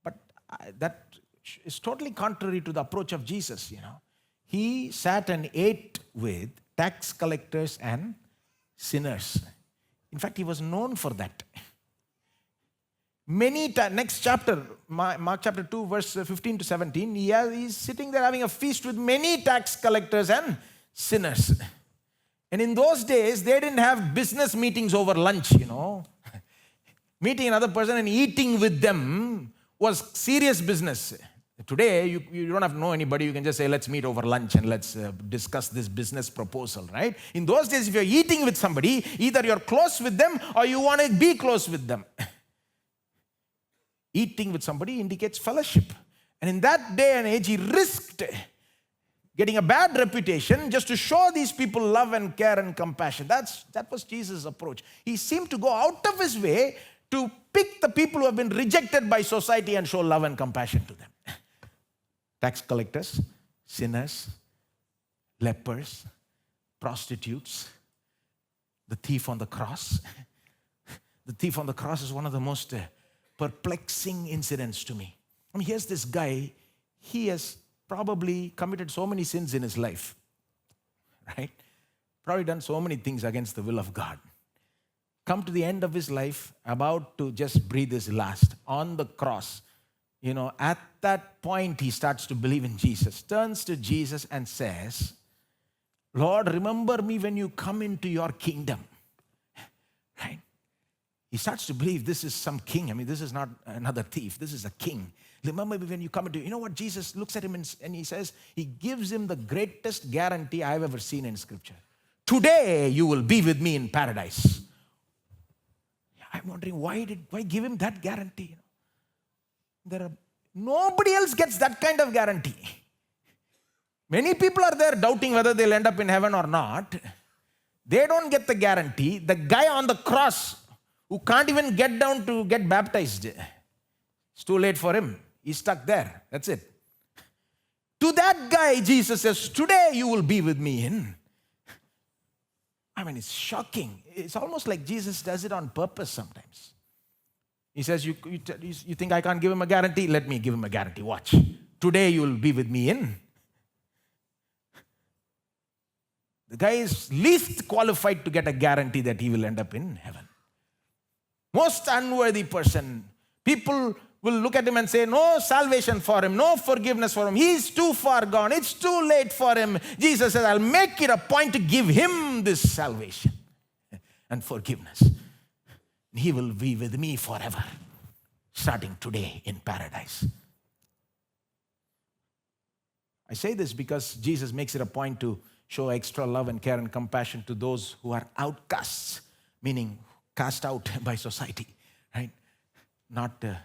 But that is totally contrary to the approach of Jesus. He sat and ate with tax collectors and sinners. In fact, he was known for that. Next chapter, Mark chapter 2, verse 15 to 17, he's sitting there having a feast with many tax collectors and sinners. And in those days, they didn't have business meetings over lunch, Meeting another person and eating with them was serious business. Today, you don't have to know anybody. You can just say, let's meet over lunch and let's discuss this business proposal, right? In those days, if you're eating with somebody, either you're close with them or you want to be close with them. Eating with somebody indicates fellowship. And in that day and age, he risked getting a bad reputation just to show these people love and care and compassion. That was Jesus' approach. He seemed to go out of his way to pick the people who have been rejected by society and show love and compassion to them. Tax collectors, sinners, lepers, prostitutes, the thief on the cross. The thief on the cross is one of the most perplexing incidents to me. Here's this guy, he has probably committed so many sins in his life, right? Probably done so many things against the will of God. Come to the end of his life, about to just breathe his last on the cross. At that point, he starts to believe in Jesus, turns to Jesus and says, Lord, remember me when you come into your kingdom, right? He starts to believe this is some king. This is not another thief. This is a king. Remember when you come into, what Jesus looks at him and he says, he gives him the greatest guarantee I've ever seen in Scripture. Today you will be with me in paradise. I'm wondering why give him that guarantee? Nobody else gets that kind of guarantee. Many people are there doubting whether they'll end up in heaven or not. They don't get the guarantee. The guy on the cross who can't even get down to get baptized, it's too late for him. He's stuck there. That's it. To that guy, Jesus says, today you will be with me in. It's shocking. It's almost like Jesus does it on purpose sometimes. He says, you think I can't give him a guarantee? Let me give him a guarantee. Watch. Today you will be with me in. The guy is least qualified to get a guarantee that he will end up in heaven. Most unworthy person. People will look at him and say, no salvation for him, no forgiveness for him. He's too far gone. It's too late for him. Jesus says, I'll make it a point to give him this salvation and forgiveness. He will be with me forever, starting today in paradise. I say this because Jesus makes it a point to show extra love and care and compassion to those who are outcasts, meaning cast out by society, right? Not, if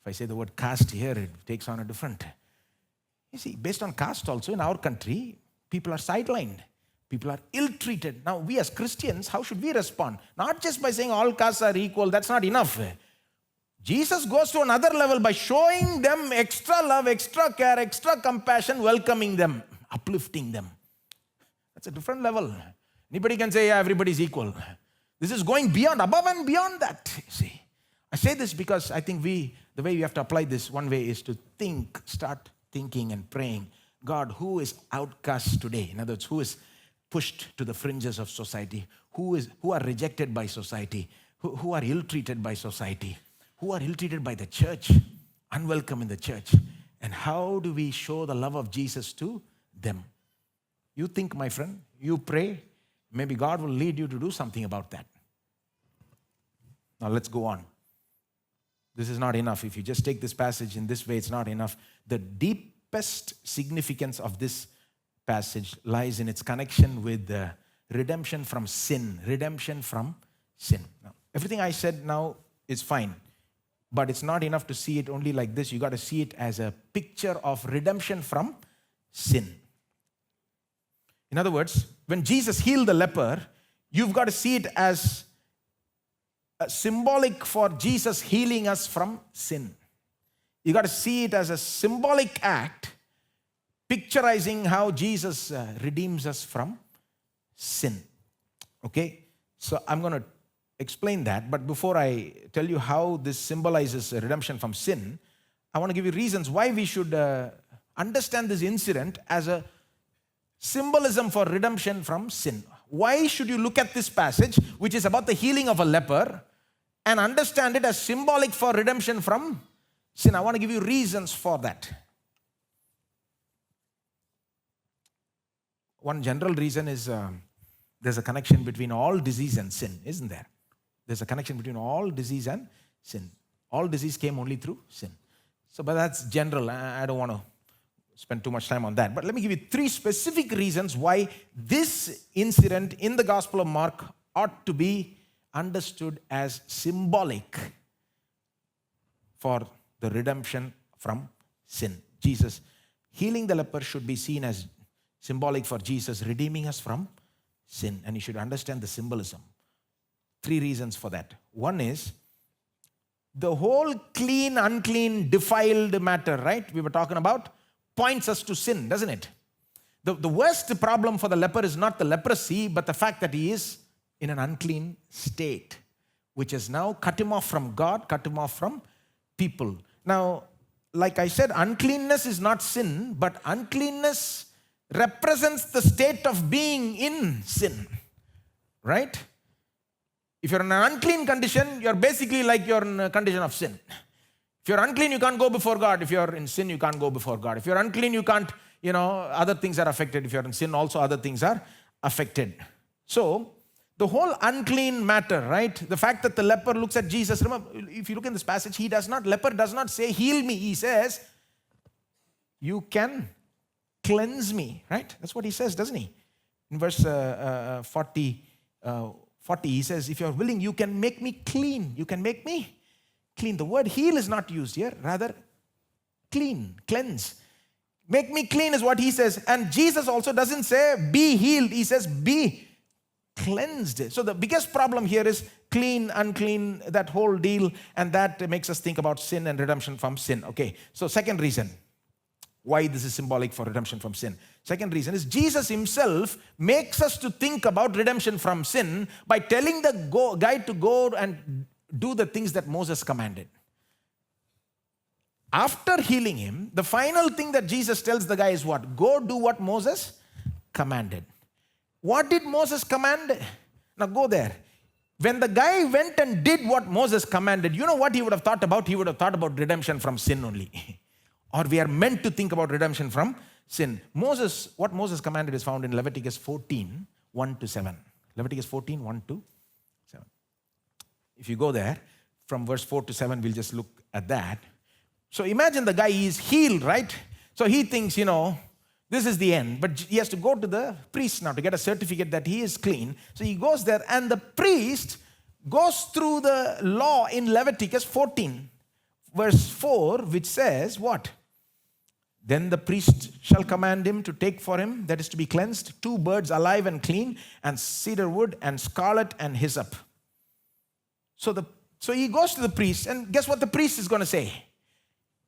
I say the word caste here, it takes on a different. You see, based on caste also in our country, people are sidelined. People are ill-treated. Now, we as Christians, how should we respond? Not just by saying all castes are equal, that's not enough. Jesus goes to another level by showing them extra love, extra care, extra compassion, welcoming them, uplifting them. That's a different level. Anybody can say, yeah, everybody's equal. This is going beyond, above and beyond that. See, I say this because I think the way we have to apply this, one way is to start thinking and praying. God, who is outcast today? In other words, who is pushed to the fringes of society? Who are rejected by society? Who are ill-treated by society? Who are ill-treated by the church? Unwelcome in the church. And how do we show the love of Jesus to them? You think, my friend, you pray, maybe God will lead you to do something about that. Now let's go on. This is not enough. If you just take this passage in this way, it's not enough. The deepest significance of this passage lies in its connection with the redemption from sin. Redemption from sin. Now, everything I said now is fine, but it's not enough to see it only like this. You got to see it as a picture of redemption from sin. In other words, when Jesus healed the leper, you've got to see it as symbolic for Jesus healing us from sin. You got to see it as a symbolic act, picturizing how Jesus redeems us from sin. Okay? So I'm going to explain that, but before I tell you how this symbolizes redemption from sin, I want to give you reasons why we should understand this incident as a symbolism for redemption from sin. Why should you look at this passage, which is about the healing of a leper, and understand it as symbolic for redemption from sin? I want to give you reasons for that. One general reason is there's a connection between all disease and sin, isn't there? There's a connection between all disease and sin. All disease came only through sin. So, but that's general. I don't want to spend too much time on that. But let me give you 3 specific reasons why this incident in the Gospel of Mark ought to be understood as symbolic for the redemption from sin. Jesus healing the leper should be seen as symbolic for Jesus redeeming us from sin. And you should understand the symbolism. 3 reasons for that. One is the whole clean, unclean, defiled matter, right? We were talking about, points us to sin, doesn't it? The worst problem for the leper is not the leprosy, but the fact that he is in an unclean state, which has now cut him off from God, cut him off from people. Now, like I said, uncleanness is not sin, but uncleanness represents the state of being in sin, right? If you're in an unclean condition, you're basically like you're in a condition of sin. If you're unclean, you can't go before God. If you're in sin, you can't go before God. If you're unclean, you can't, other things are affected. If you're in sin, also other things are affected. So, the whole unclean matter, right? The fact that the leper looks at Jesus. Remember, if you look in this passage, leper does not say, heal me. He says, you can cleanse me, right? That's what he says, doesn't he? In verse 40, he says, if you're willing, you can make me clean. You can make me clean. The word heal is not used here, rather clean, cleanse. Make me clean is what he says. And Jesus also doesn't say be healed. He says be cleansed. So the biggest problem here is clean, unclean, that whole deal. And that makes us think about sin and redemption from sin. Okay, so second reason why this is symbolic for redemption from sin. Second reason is Jesus himself makes us to think about redemption from sin by telling the guy to go and do the things that Moses commanded. After healing him, the final thing that Jesus tells the guy is what? Go do what Moses commanded. What did Moses command? Now go there. When the guy went and did what Moses commanded, you know what he would have thought about? He would have thought about redemption from sin only. Or we are meant to think about redemption from sin. What Moses commanded is found in Leviticus 14, 1-7. Leviticus 14, 1-7. If you go there, from verse 4-7, we'll just look at that. So imagine the guy is healed, right? So he thinks, this is the end. But he has to go to the priest now to get a certificate that he is clean. So he goes there, and the priest goes through the law in Leviticus 14, verse 4, which says what? Then the priest shall command him to take for him, that is to be cleansed, 2 birds alive and clean, and cedar wood, and scarlet, and hyssop. So he goes to the priest, and guess what the priest is going to say?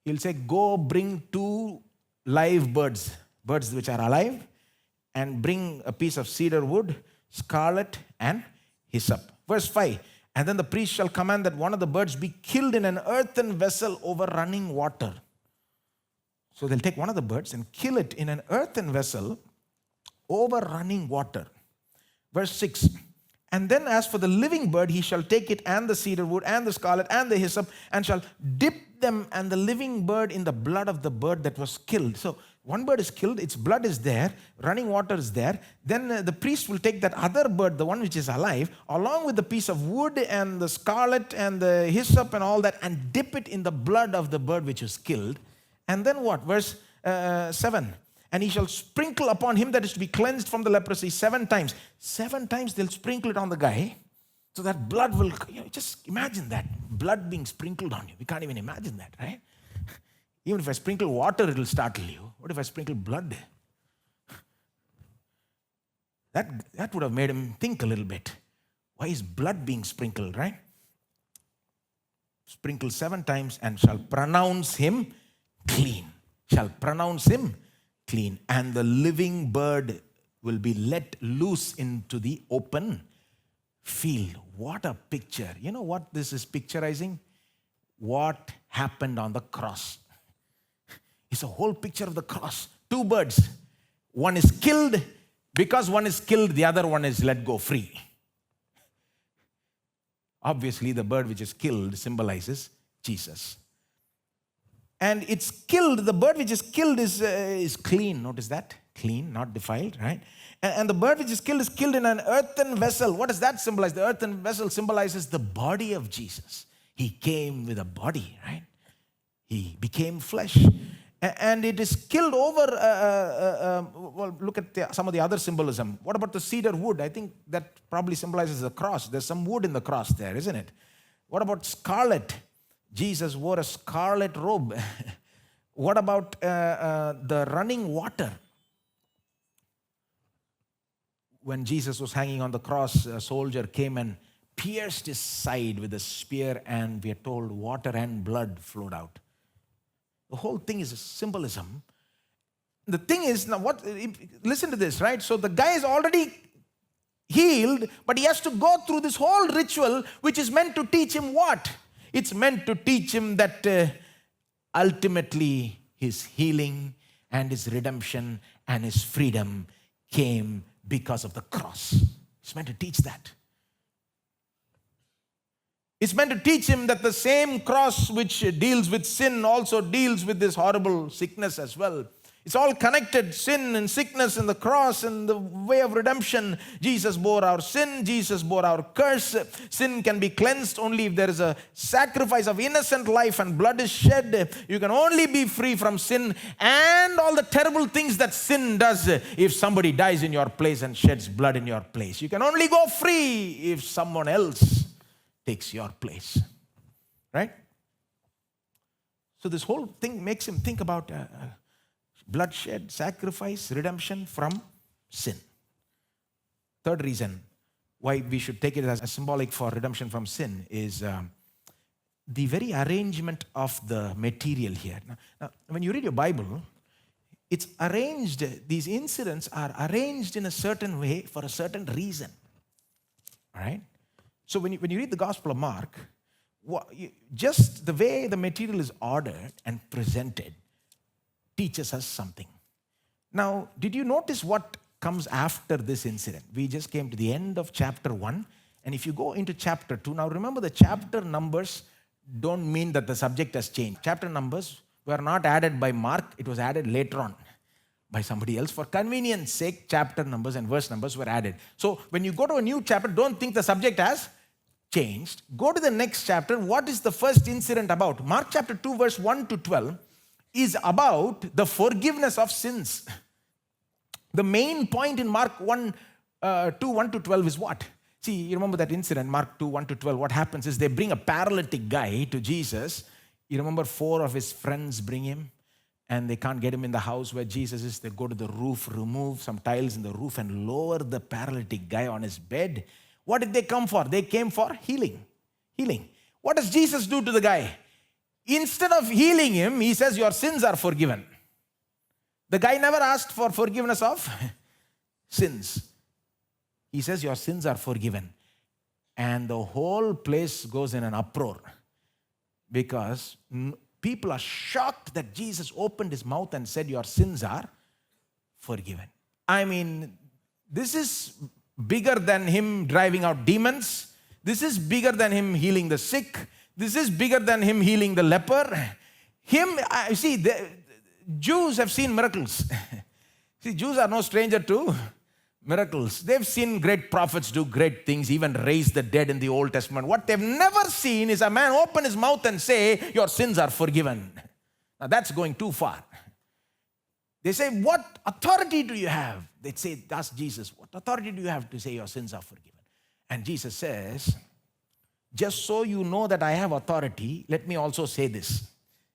He'll say, go bring 2 live birds which are alive, and bring a piece of cedar wood, scarlet, and hyssop. Verse 5, and then the priest shall command that one of the birds be killed in an earthen vessel over running water. So they'll take one of the birds and kill it in an earthen vessel over running water. Verse 6, and then as for the living bird, he shall take it and the cedar wood and the scarlet and the hyssop, and shall dip them and the living bird in the blood of the bird that was killed. So one bird is killed, its blood is there, running water is there. Then the priest will take that other bird, the one which is alive, along with the piece of wood and the scarlet and the hyssop and all that, and dip it in the blood of the bird which was killed. And then what? Verse 7. And he shall sprinkle upon him that is to be cleansed from the leprosy 7 times. 7 times they'll sprinkle it on the guy, so that blood will, just imagine that. Blood being sprinkled on you. We can't even imagine that, right? Even if I sprinkle water, it will startle you. What if I sprinkle blood? That would have made him think a little bit. Why is blood being sprinkled, right? Sprinkle 7 times and shall pronounce him clean. Shall pronounce him clean. And the living bird will be let loose into the open field. What a picture. You know what this is picturizing? What happened on the cross. It's a whole picture of the cross. 2 birds. One is killed. Because one is killed, the other one is let go free. Obviously, the bird which is killed symbolizes Jesus. And it's killed, the bird which is killed is clean. Notice that? Clean, not defiled, right? And the bird which is killed in an earthen vessel. What does that symbolize? The earthen vessel symbolizes the body of Jesus. He came with a body, right? He became flesh. And it is killed over, well, look at some of the other symbolism. What about the cedar wood? I think that probably symbolizes the cross. There's some wood in the cross there, isn't it? What about scarlet? Jesus wore a scarlet robe. What about the running water? When Jesus was hanging on the cross, a soldier came and pierced his side with a spear, and we are told water and blood flowed out. The whole thing is a symbolism. The thing is, now listen to this, right? So the guy is already healed, but he has to go through this whole ritual, which is meant to teach him what? It's meant to teach him that ultimately his healing and his redemption and his freedom came because of the cross. It's meant to teach that. It's meant to teach him that the same cross which deals with sin also deals with this horrible sickness as well. It's all connected, sin and sickness and the cross and the way of redemption. Jesus bore our sin. Jesus bore our curse. Sin can be cleansed only if there is a sacrifice of innocent life and blood is shed. You can only be free from sin and all the terrible things that sin does if somebody dies in your place and sheds blood in your place. You can only go free if someone else takes your place, right? So this whole thing makes him think about bloodshed, sacrifice, redemption from sin. Third reason why we should take it as a symbolic for redemption from sin is the very arrangement of the material here. Now, when you read your Bible, it's arranged, these incidents are arranged in a certain way for a certain reason, all right? So when you read the Gospel of Mark, just the way the material is ordered and presented teaches us something. Now, did you notice what comes after this incident? We just came to the end of chapter 1. And if you go into chapter 2, now remember the chapter numbers don't mean that the subject has changed. Chapter numbers were not added by Mark. It was added later on by somebody else. For convenience sake, chapter numbers and verse numbers were added. So when you go to a new chapter, don't think the subject has changed. Go to the next chapter. What is the first incident about? Mark chapter 2 verse 1 to 12 is about the forgiveness of sins. The main point in Mark 2 1 to 12 is what? See, you remember that incident, Mark 2 1 to 12. What happens is they bring a paralytic guy to Jesus. You remember 4 of his friends bring him and they can't get him in the house where Jesus is. They go to the roof, remove some tiles in the roof and lower the paralytic guy on his bed. What did they come for? They came for healing. Healing. What does Jesus do to the guy? Instead of healing him, he says, your sins are forgiven. The guy never asked for forgiveness of sins. He says, your sins are forgiven. And the whole place goes in an uproar because people are shocked that Jesus opened his mouth and said, your sins are forgiven. I mean, this is bigger than him driving out demons. This is bigger than him healing the sick. This is bigger than him healing the leper. The Jews have seen miracles. See, Jews are no stranger to miracles. They've seen great prophets do great things, even raise the dead in the Old Testament. What they've never seen is a man open his mouth and say, your sins are forgiven. Now that's going too far. They say, what authority do you have? They say, ask Jesus, what authority do you have to say your sins are forgiven? And Jesus says, just so you know that I have authority, let me also say this.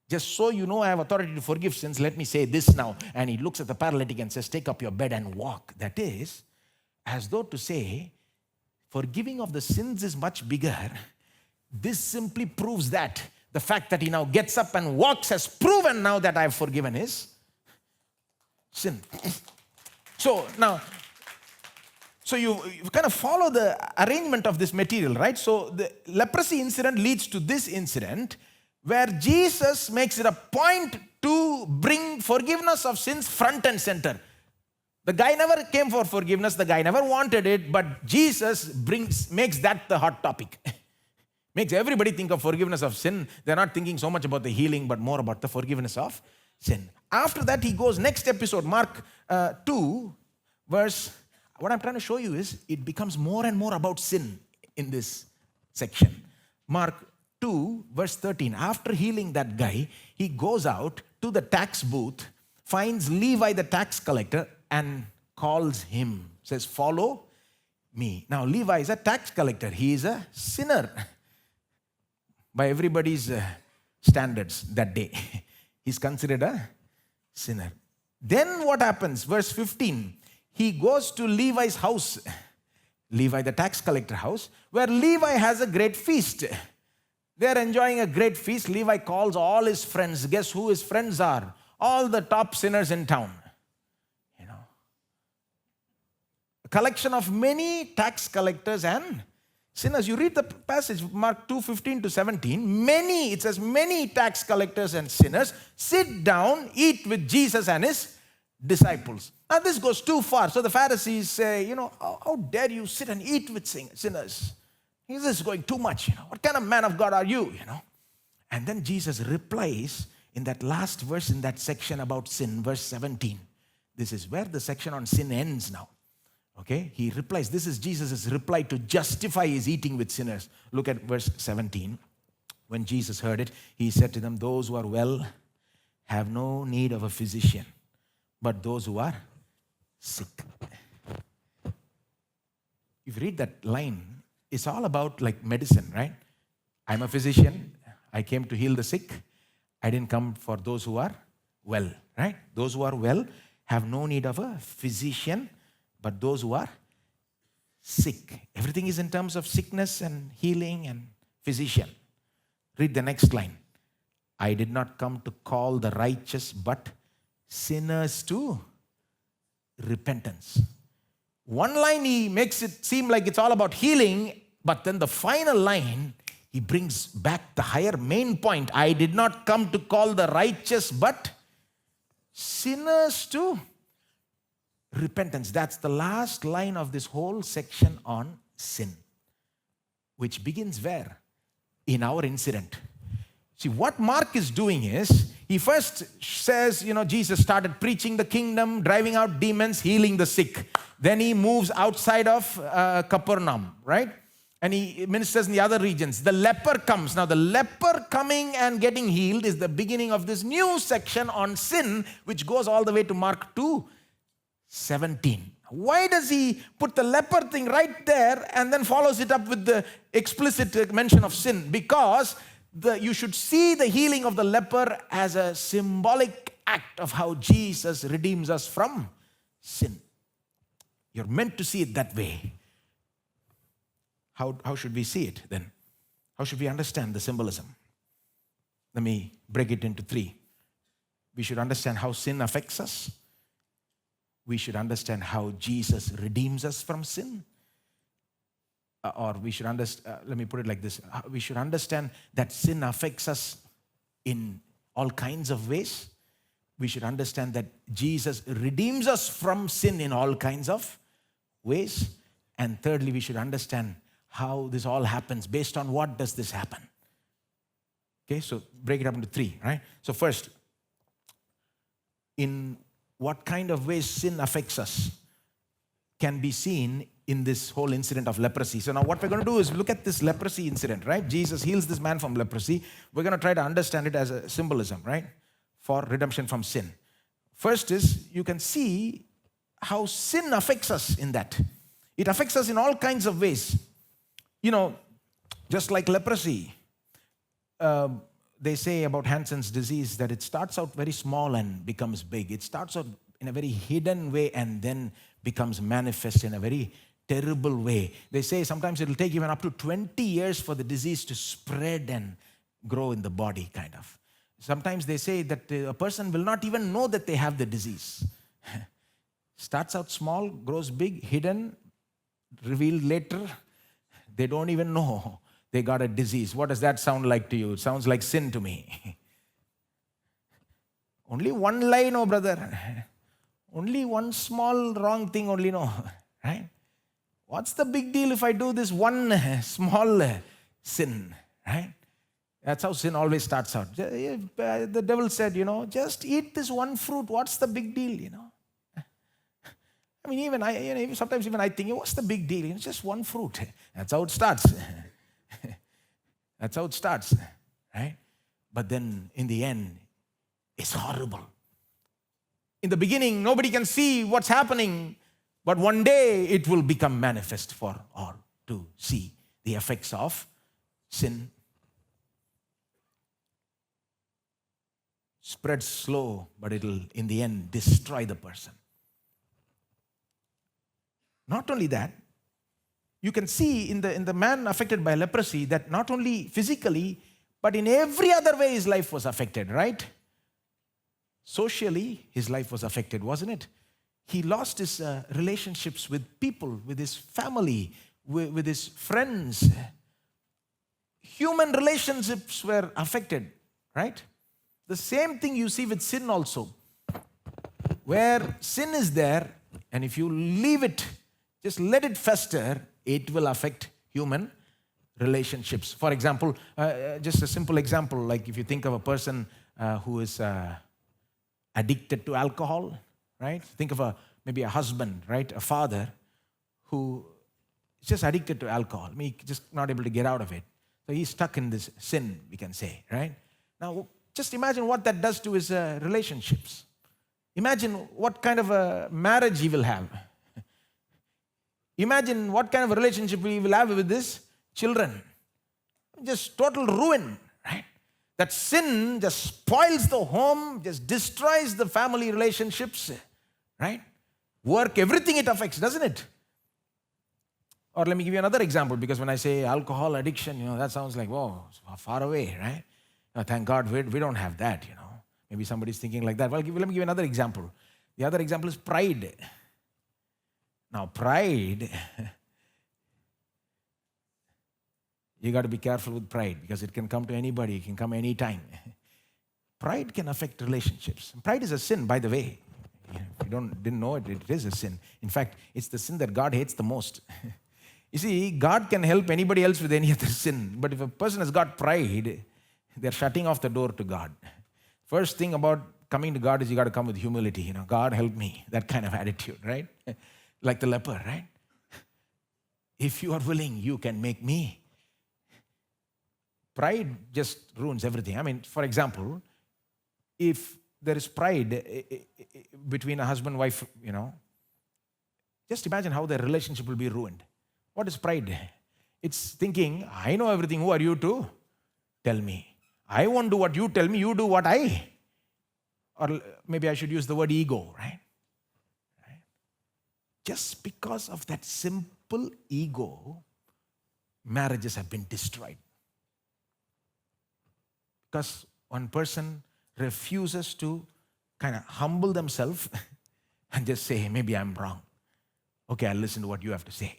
Just so you know I have authority to forgive sins, let me say this now. And he looks at the paralytic and says, take up your bed and walk. That is, as though to say, forgiving of the sins is much bigger. This simply proves that. The fact that he now gets up and walks has proven now that I have forgiven his sin. So you kind of follow the arrangement of this material, right? So the leprosy incident leads to this incident where Jesus makes it a point to bring forgiveness of sins front and center. The guy never came for forgiveness. The guy never wanted it, but Jesus makes that the hot topic. Makes everybody think of forgiveness of sin. They're not thinking so much about the healing, but more about the forgiveness of sin. After that, he goes, next episode, Mark 2, verse, what I'm trying to show you is, it becomes more and more about sin in this section. Mark 2, verse 13, after healing that guy, he goes out to the tax booth, finds Levi the tax collector, and calls him, says, follow me. Now, Levi is a tax collector. He is a sinner by everybody's standards that day. He's considered a sinner. Then what happens? Verse 15, he goes to Levi's house, Levi the tax collector house, where Levi has a great feast. They're enjoying a great feast. Levi calls all his friends. Guess who his friends are? All the top sinners in town. A collection of many tax collectors and sinners. You read the passage, Mark 2:15 to 17. It says, many tax collectors and sinners sit down, eat with Jesus and his disciples. Now this goes too far. So the Pharisees say, how dare you sit and eat with sinners? This is going too much. What kind of man of God are you? And then Jesus replies in that last verse in that section about sin, verse 17. This is where the section on sin ends now. Okay, he replies, this is Jesus' reply to justify his eating with sinners. Look at verse 17. When Jesus heard it, he said to them, those who are well have no need of a physician, but those who are sick. If you read that line, it's all about like medicine, right? I'm a physician. I came to heal the sick. I didn't come for those who are well, right? Those who are well have no need of a physician, but those who are sick. Everything is in terms of sickness and healing and physician. Read the next line. I did not come to call the righteous, but sinners to repentance. One line he makes it seem like it's all about healing, but then the final line, he brings back the higher main point. I did not come to call the righteous, but sinners to repentance. That's the last line of this whole section on sin, which begins where? In our incident. See, what Mark is doing is, he first says, Jesus started preaching the kingdom, driving out demons, healing the sick. Then he moves outside of Capernaum, right? And he ministers in the other regions. The leper comes. Now, the leper coming and getting healed is the beginning of this new section on sin, which goes all the way to Mark 2:17. Why does he put the leper thing right there and then follows it up with the explicit mention of sin? Because you should see the healing of the leper as a symbolic act of how Jesus redeems us from sin. You're meant to see it that way. How should we see it then? How should we understand the symbolism? Let me break it into three. We should understand how sin affects us. We should understand how Jesus redeems us from sin. Or we should understand, let me put it like this. We should understand that sin affects us in all kinds of ways. We should understand that Jesus redeems us from sin in all kinds of ways. And thirdly, we should understand how this all happens. Based on what does this happen? Okay, so break it up into three, right? So first, in what kind of ways sin affects us can be seen in this whole incident of leprosy. So now what we're going to do is look at this leprosy incident, right? Jesus heals this man from leprosy. We're going to try to understand it as a symbolism, right? For redemption from sin. First is, you can see how sin affects us in that. It affects us in all kinds of ways. Just like leprosy, they say about Hansen's disease that it starts out very small and becomes big. It starts out in a very hidden way and then becomes manifest in a very terrible way. They say sometimes it will take even up to 20 years for the disease to spread and grow in the body, kind of. Sometimes they say that a person will not even know that they have the disease. Starts out small, grows big, hidden, revealed later. They don't even know they got a disease. What does that sound like to you? It sounds like sin to me. Only one lie, no, brother. Only one small wrong thing, only, no. Right? What's the big deal if I do this one small sin? Right? That's how sin always starts out. The devil said, just eat this one fruit. What's the big deal, I mean, sometimes I think, what's the big deal? It's just one fruit. That's how it starts. That's how it starts, right? But then in the end, it's horrible. In the beginning, nobody can see what's happening, but one day it will become manifest for all to see the effects of sin. Spreads slow, but it'll in the end destroy the person. Not only that, you can see in the man affected by leprosy that not only physically, but in every other way his life was affected, right? Socially, his life was affected, wasn't it? He lost his relationships with people, with his family, with his friends. Human relationships were affected, right? The same thing you see with sin also. Where sin is there, and if you leave it, just let it fester, it will affect human relationships. For example, just a simple example, like if you think of a person who is addicted to alcohol, right? Think of maybe a husband, right? A father who is just addicted to alcohol. Just not able to get out of it. So he's stuck in this sin, we can say, right? Now, just imagine what that does to his relationships. Imagine what kind of a marriage he will have. Imagine what kind of a relationship he will have with his children. Just total ruin, right? That sin just spoils the home, just destroys the family relationships, right? Work, everything it affects, doesn't it? Or let me give you another example, because when I say alcohol addiction, that sounds like, whoa, far away, right? Thank God we don't have that, Maybe somebody's thinking like that. Well, let me give you another example. The other example is pride. Now, pride, you got to be careful with pride because it can come to anybody. It can come anytime. Pride can affect relationships. Pride is a sin, by the way. If you didn't know it, it is a sin. In fact, it's the sin that God hates the most. You see, God can help anybody else with any other sin. But if a person has got pride, they're shutting off the door to God. First thing about coming to God is you got to come with humility. God help me. That kind of attitude, right? Like the leper, right? If you are willing, you can make me. Pride just ruins everything. I mean, for example, if there is pride between a husband and wife, just imagine how their relationship will be ruined. What is pride? It's thinking, I know everything. Who are you to tell me? I won't do what you tell me. You do what I. Or maybe I should use the word ego, right? Just because of that simple ego, marriages have been destroyed. Because one person refuses to kind of humble themselves and just say, maybe I'm wrong. Okay, I'll listen to what you have to say,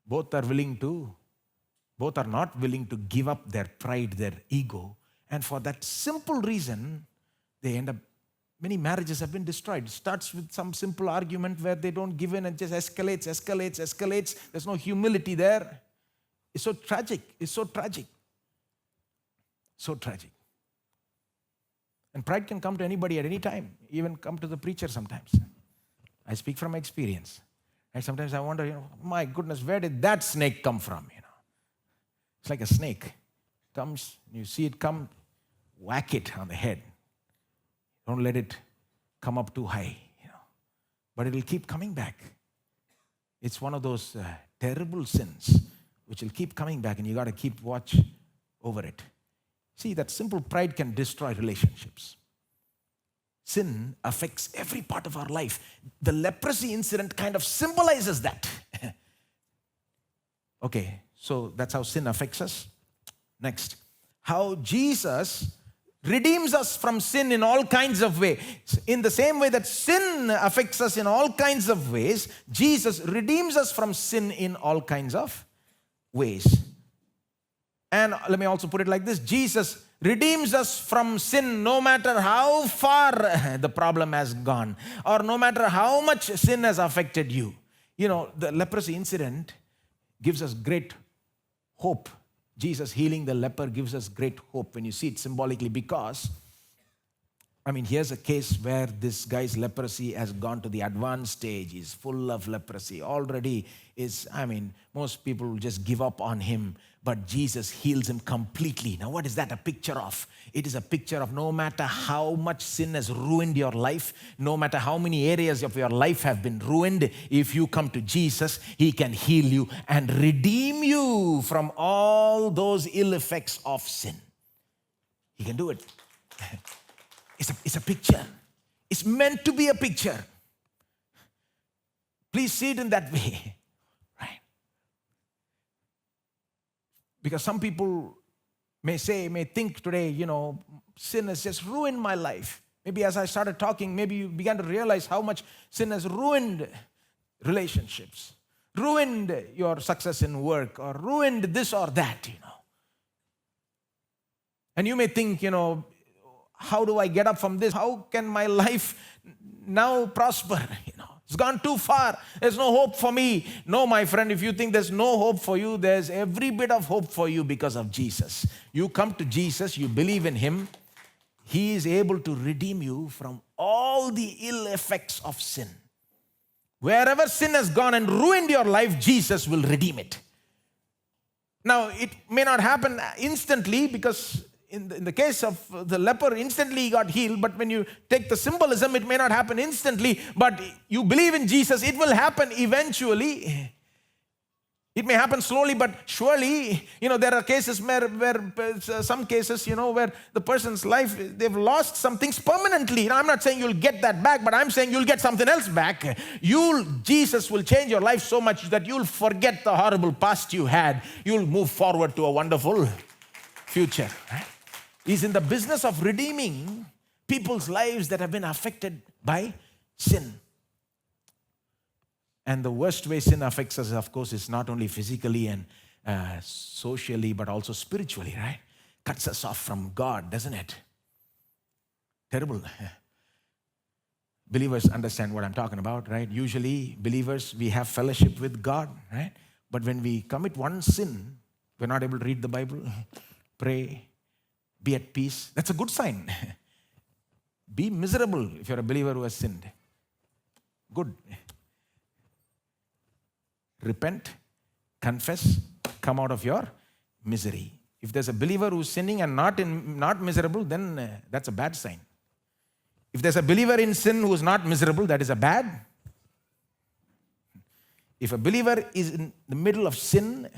Both are not willing to give up their pride, their ego. And for that simple reason, they end up, many marriages have been destroyed. It starts with some simple argument where they don't give in and just escalates. There's no humility there. It's so tragic. So tragic. And pride can come to anybody at any time, even come to the preacher sometimes. I speak from experience. And sometimes I wonder, my goodness, where did that snake come from? It's like a snake. Comes, you see it come, whack it on the head. Don't let it come up too high, But it will keep coming back. It's one of those terrible sins which will keep coming back, and you got to keep watch over it. See, that simple pride can destroy relationships. sin affects every part of our life. The leprosy incident kind of symbolizes that. Okay, so that's how sin affects us. Next, how Jesus redeems us from sin in all kinds of ways. In the same way that sin affects us in all kinds of ways, Jesus redeems us from sin in all kinds of ways. And let me also put it like this. Jesus redeems us from sin no matter how far the problem has gone or no matter how much sin has affected you. You know, the leprosy incident gives us great hope. Jesus healing the leper gives us great hope when you see it symbolically, because, I mean, here's a case where this guy's leprosy has gone to the advanced stage. He's full of leprosy. Already most people will just give up on him, but Jesus heals him completely. Now, what is that a picture of? It is a picture of no matter how much sin has ruined your life, no matter how many areas of your life have been ruined, if you come to Jesus, he can heal you and redeem you from all those ill effects of sin. He can do it. It's a picture. It's meant to be a picture. Please see it in that way. Right? Because some people may think today, sin has just ruined my life. Maybe as I started talking, maybe you began to realize how much sin has ruined relationships, ruined your success in work, or ruined this or that, And you may think, how do I get up from this? How can my life now prosper? It's gone too far. There's no hope for me. No, my friend, if you think there's no hope for you, there's every bit of hope for you because of Jesus. You come to Jesus, you believe in him. He is able to redeem you from all the ill effects of sin. Wherever sin has gone and ruined your life, Jesus will redeem it. Now, it may not happen instantly, because in the case of the leper, instantly he got healed. But when you take the symbolism, it may not happen instantly. But you believe in Jesus, it will happen eventually. It may happen slowly, but surely. There are cases where some cases, where the person's life, they've lost some things permanently. I'm not saying you'll get that back, but I'm saying you'll get something else back. Jesus will change your life so much that you'll forget the horrible past you had. You'll move forward to a wonderful future. Right? He's in the business of redeeming people's lives that have been affected by sin. And the worst way sin affects us, of course, is not only physically and socially, but also spiritually, right? Cuts us off from God, doesn't it? Terrible. Believers understand what I'm talking about, right? Usually, believers, we have fellowship with God, right? But when we commit one sin, we're not able to read the Bible, pray, be at peace. That's a good sign. Be miserable if you're a believer who has sinned. Good. Repent, confess, come out of your misery. If there's a believer who's sinning and not miserable, then that's a bad sign. If there's a believer in sin who is not miserable, that is a bad. If a believer is in the middle of sin,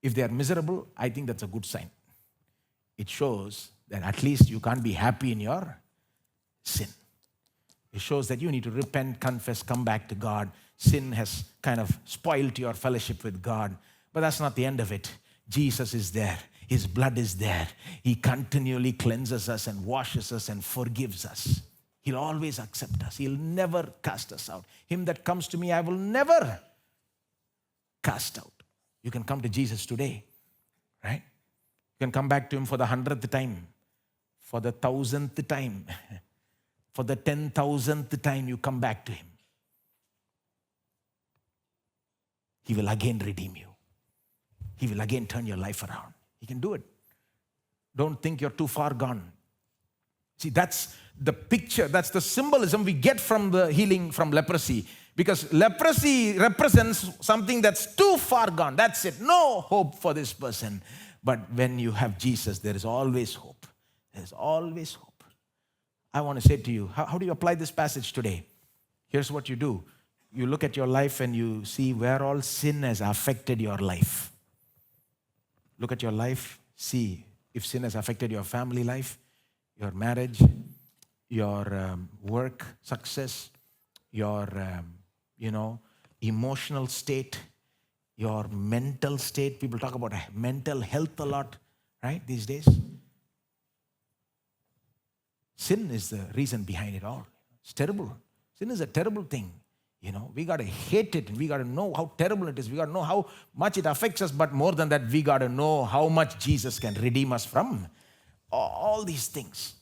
if they are miserable, I think that's a good sign. It shows that at least you can't be happy in your sin. It shows that you need to repent, confess, come back to God. Sin has kind of spoiled your fellowship with God. But that's not the end of it. Jesus is there. His blood is there. He continually cleanses us and washes us and forgives us. He'll always accept us. He'll never cast us out. Him that comes to me, I will never cast out. You can come to Jesus today, right? You can come back to him for the 100th time, for the 1,000th time, for the 10,000th time you come back to him. He will again redeem you. He will again turn your life around. He can do it. Don't think you're too far gone. See, that's the picture, that's the symbolism we get from the healing from leprosy. Because leprosy represents something that's too far gone. That's it. No hope for this person. But when you have Jesus, there is always hope. There's always hope. I want to say to you, how do you apply this passage today? Here's what you do. You look at your life and you see where all sin has affected your life. Look at your life, see if sin has affected your family life, your marriage, your work success, your, emotional state, your mental state. People talk about mental health a lot, right, these days. Sin is the reason behind it all. It's terrible. Sin is a terrible thing. We got to hate it, and we got to know how terrible it is. We got to know how much it affects us, but more than that, we got to know how much Jesus can redeem us from all these things.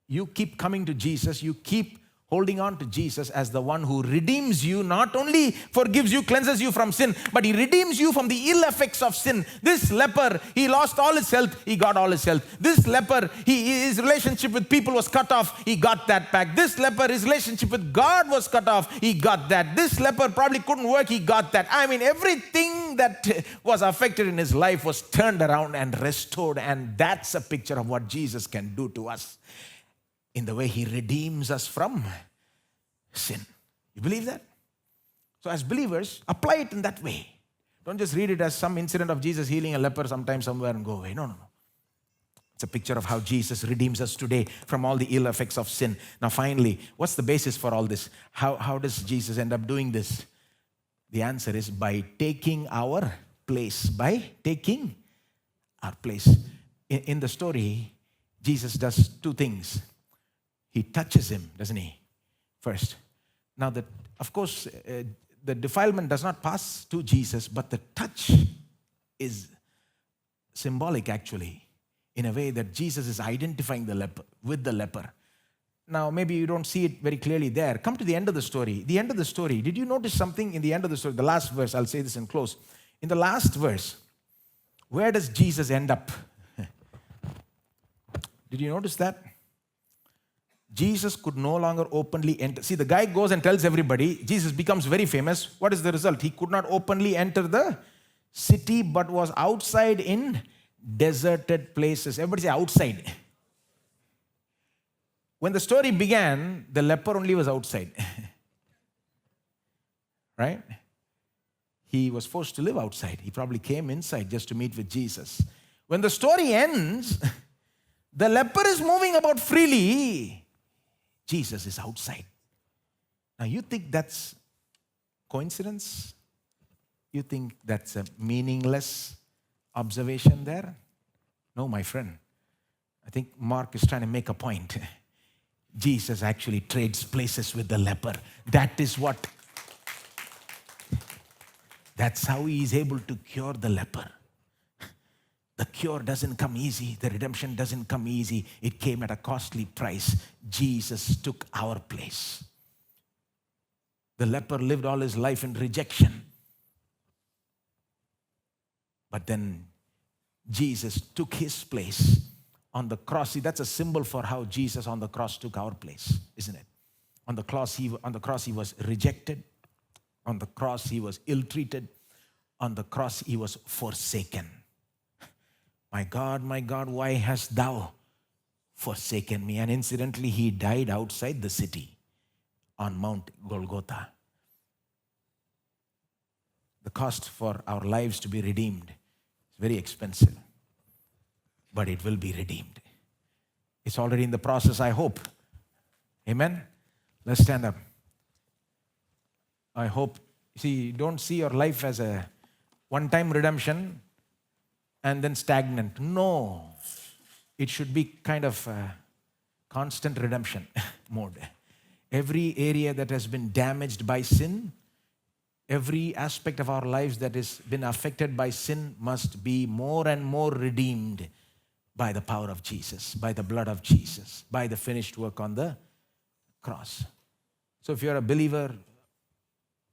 You keep coming to Jesus, you keep holding on to Jesus as the one who redeems you, not only forgives you, cleanses you from sin, but he redeems you from the ill effects of sin. This leper, he lost all his health, he got all his health. This leper, his relationship with people was cut off, he got that back. This leper, his relationship with God was cut off, he got that. This leper probably couldn't work, he got that. Everything that was affected in his life was turned around and restored, and that's a picture of what Jesus can do to us in the way he redeems us from sin. You believe that? So as believers, apply it in that way. Don't just read it as some incident of Jesus healing a leper sometime somewhere and go away. No. It's a picture of how Jesus redeems us today from all the ill effects of sin. Now finally, what's the basis for all this? How does Jesus end up doing this? The answer is by taking our place. By taking our place. In the story, Jesus does two things. He touches him, doesn't he? First. Now, of course, the defilement does not pass to Jesus, but the touch is symbolic, actually, in a way that Jesus is identifying the leper with the leper. Now, maybe you don't see it very clearly there. Come to the end of the story. The end of the story. Did you notice something in the end of the story? The last verse, I'll say this and close. In the last verse, where does Jesus end up? Did you notice that? Jesus could no longer openly enter. See, the guy goes and tells everybody. Jesus becomes very famous. What is the result? He could not openly enter the city, but was outside in deserted places. Everybody say outside. When the story began, the leper only was outside. Right? He was forced to live outside. He probably came inside just to meet with Jesus. When the story ends, the leper is moving about freely. Jesus is outside. Now you think that's coincidence? You think that's a meaningless observation there? No, my friend. I think Mark is trying to make a point. Jesus actually trades places with the leper. That's how he is able to cure the leper. The cure doesn't come easy. The redemption doesn't come easy. It came at a costly price. Jesus took our place. The leper lived all his life in rejection. But then Jesus took his place on the cross. See, that's a symbol for how Jesus on the cross took our place, isn't it? On the cross, he was rejected. On the cross, he was ill-treated. On the cross, he was forsaken. My God, why hast thou forsaken me? And incidentally, he died outside the city on Mount Golgotha. The cost for our lives to be redeemed is very expensive, but it will be redeemed. It's already in the process, I hope. Amen? Let's stand up. I hope, don't see your life as a one-time redemption and then stagnant. No. It should be kind of a constant redemption mode. Every area that has been damaged by sin, every aspect of our lives that has been affected by sin must be more and more redeemed by the power of Jesus, by the blood of Jesus, by the finished work on the cross. So if you're a believer,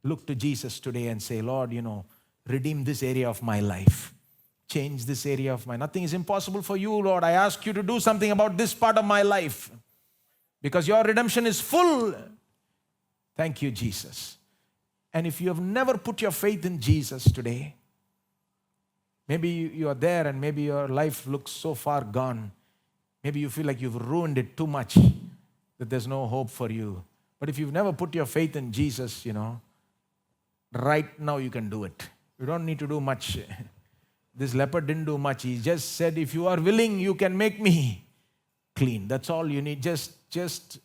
look to Jesus today and say, Lord, redeem this area of my life. Change this area of my. Nothing is impossible for you, Lord. I ask you to do something about this part of my life because your redemption is full. Thank you, Jesus. And if you have never put your faith in Jesus today, maybe you are there and maybe your life looks so far gone. Maybe you feel like you've ruined it too much that there's no hope for you. But if you've never put your faith in Jesus, right now you can do it. You don't need to do much. This leper didn't do much. He just said, if you are willing, you can make me clean. That's all you need. Just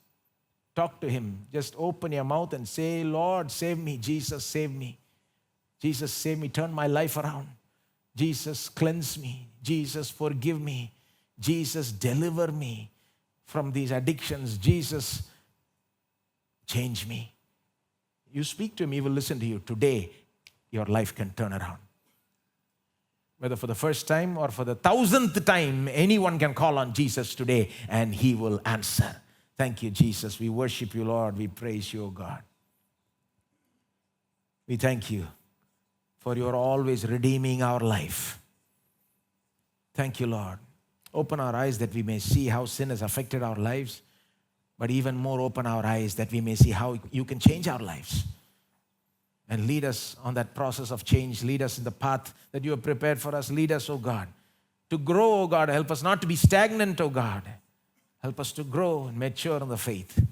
talk to him. Just open your mouth and say, Lord, save me. Jesus, save me. Jesus, save me. Turn my life around. Jesus, cleanse me. Jesus, forgive me. Jesus, deliver me from these addictions. Jesus, change me. You speak to him, he will listen to you. Today, your life can turn around. Whether for the first time or for the 1,000th time, anyone can call on Jesus today and he will answer. Thank you, Jesus. We worship you, Lord. We praise you, O God. We thank you for your always redeeming our life. Thank you, Lord. Open our eyes that we may see how sin has affected our lives, but even more open our eyes that we may see how you can change our lives. And lead us on that process of change. Lead us in the path that you have prepared for us. Lead us, O God, to grow, O God. Help us not to be stagnant, O God. Help us to grow and mature in the faith.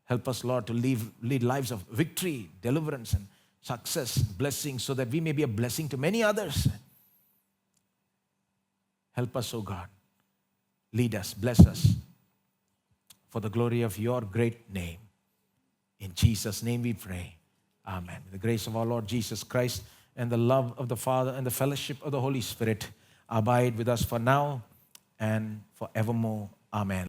Help us, Lord, to lead lives of victory, deliverance, and success, blessing, so that we may be a blessing to many others. Help us, O God. Lead us, bless us, for the glory of your great name. In Jesus' name we pray. Amen. The grace of our Lord Jesus Christ and the love of the Father and the fellowship of the Holy Spirit abide with us for now and forevermore. Amen.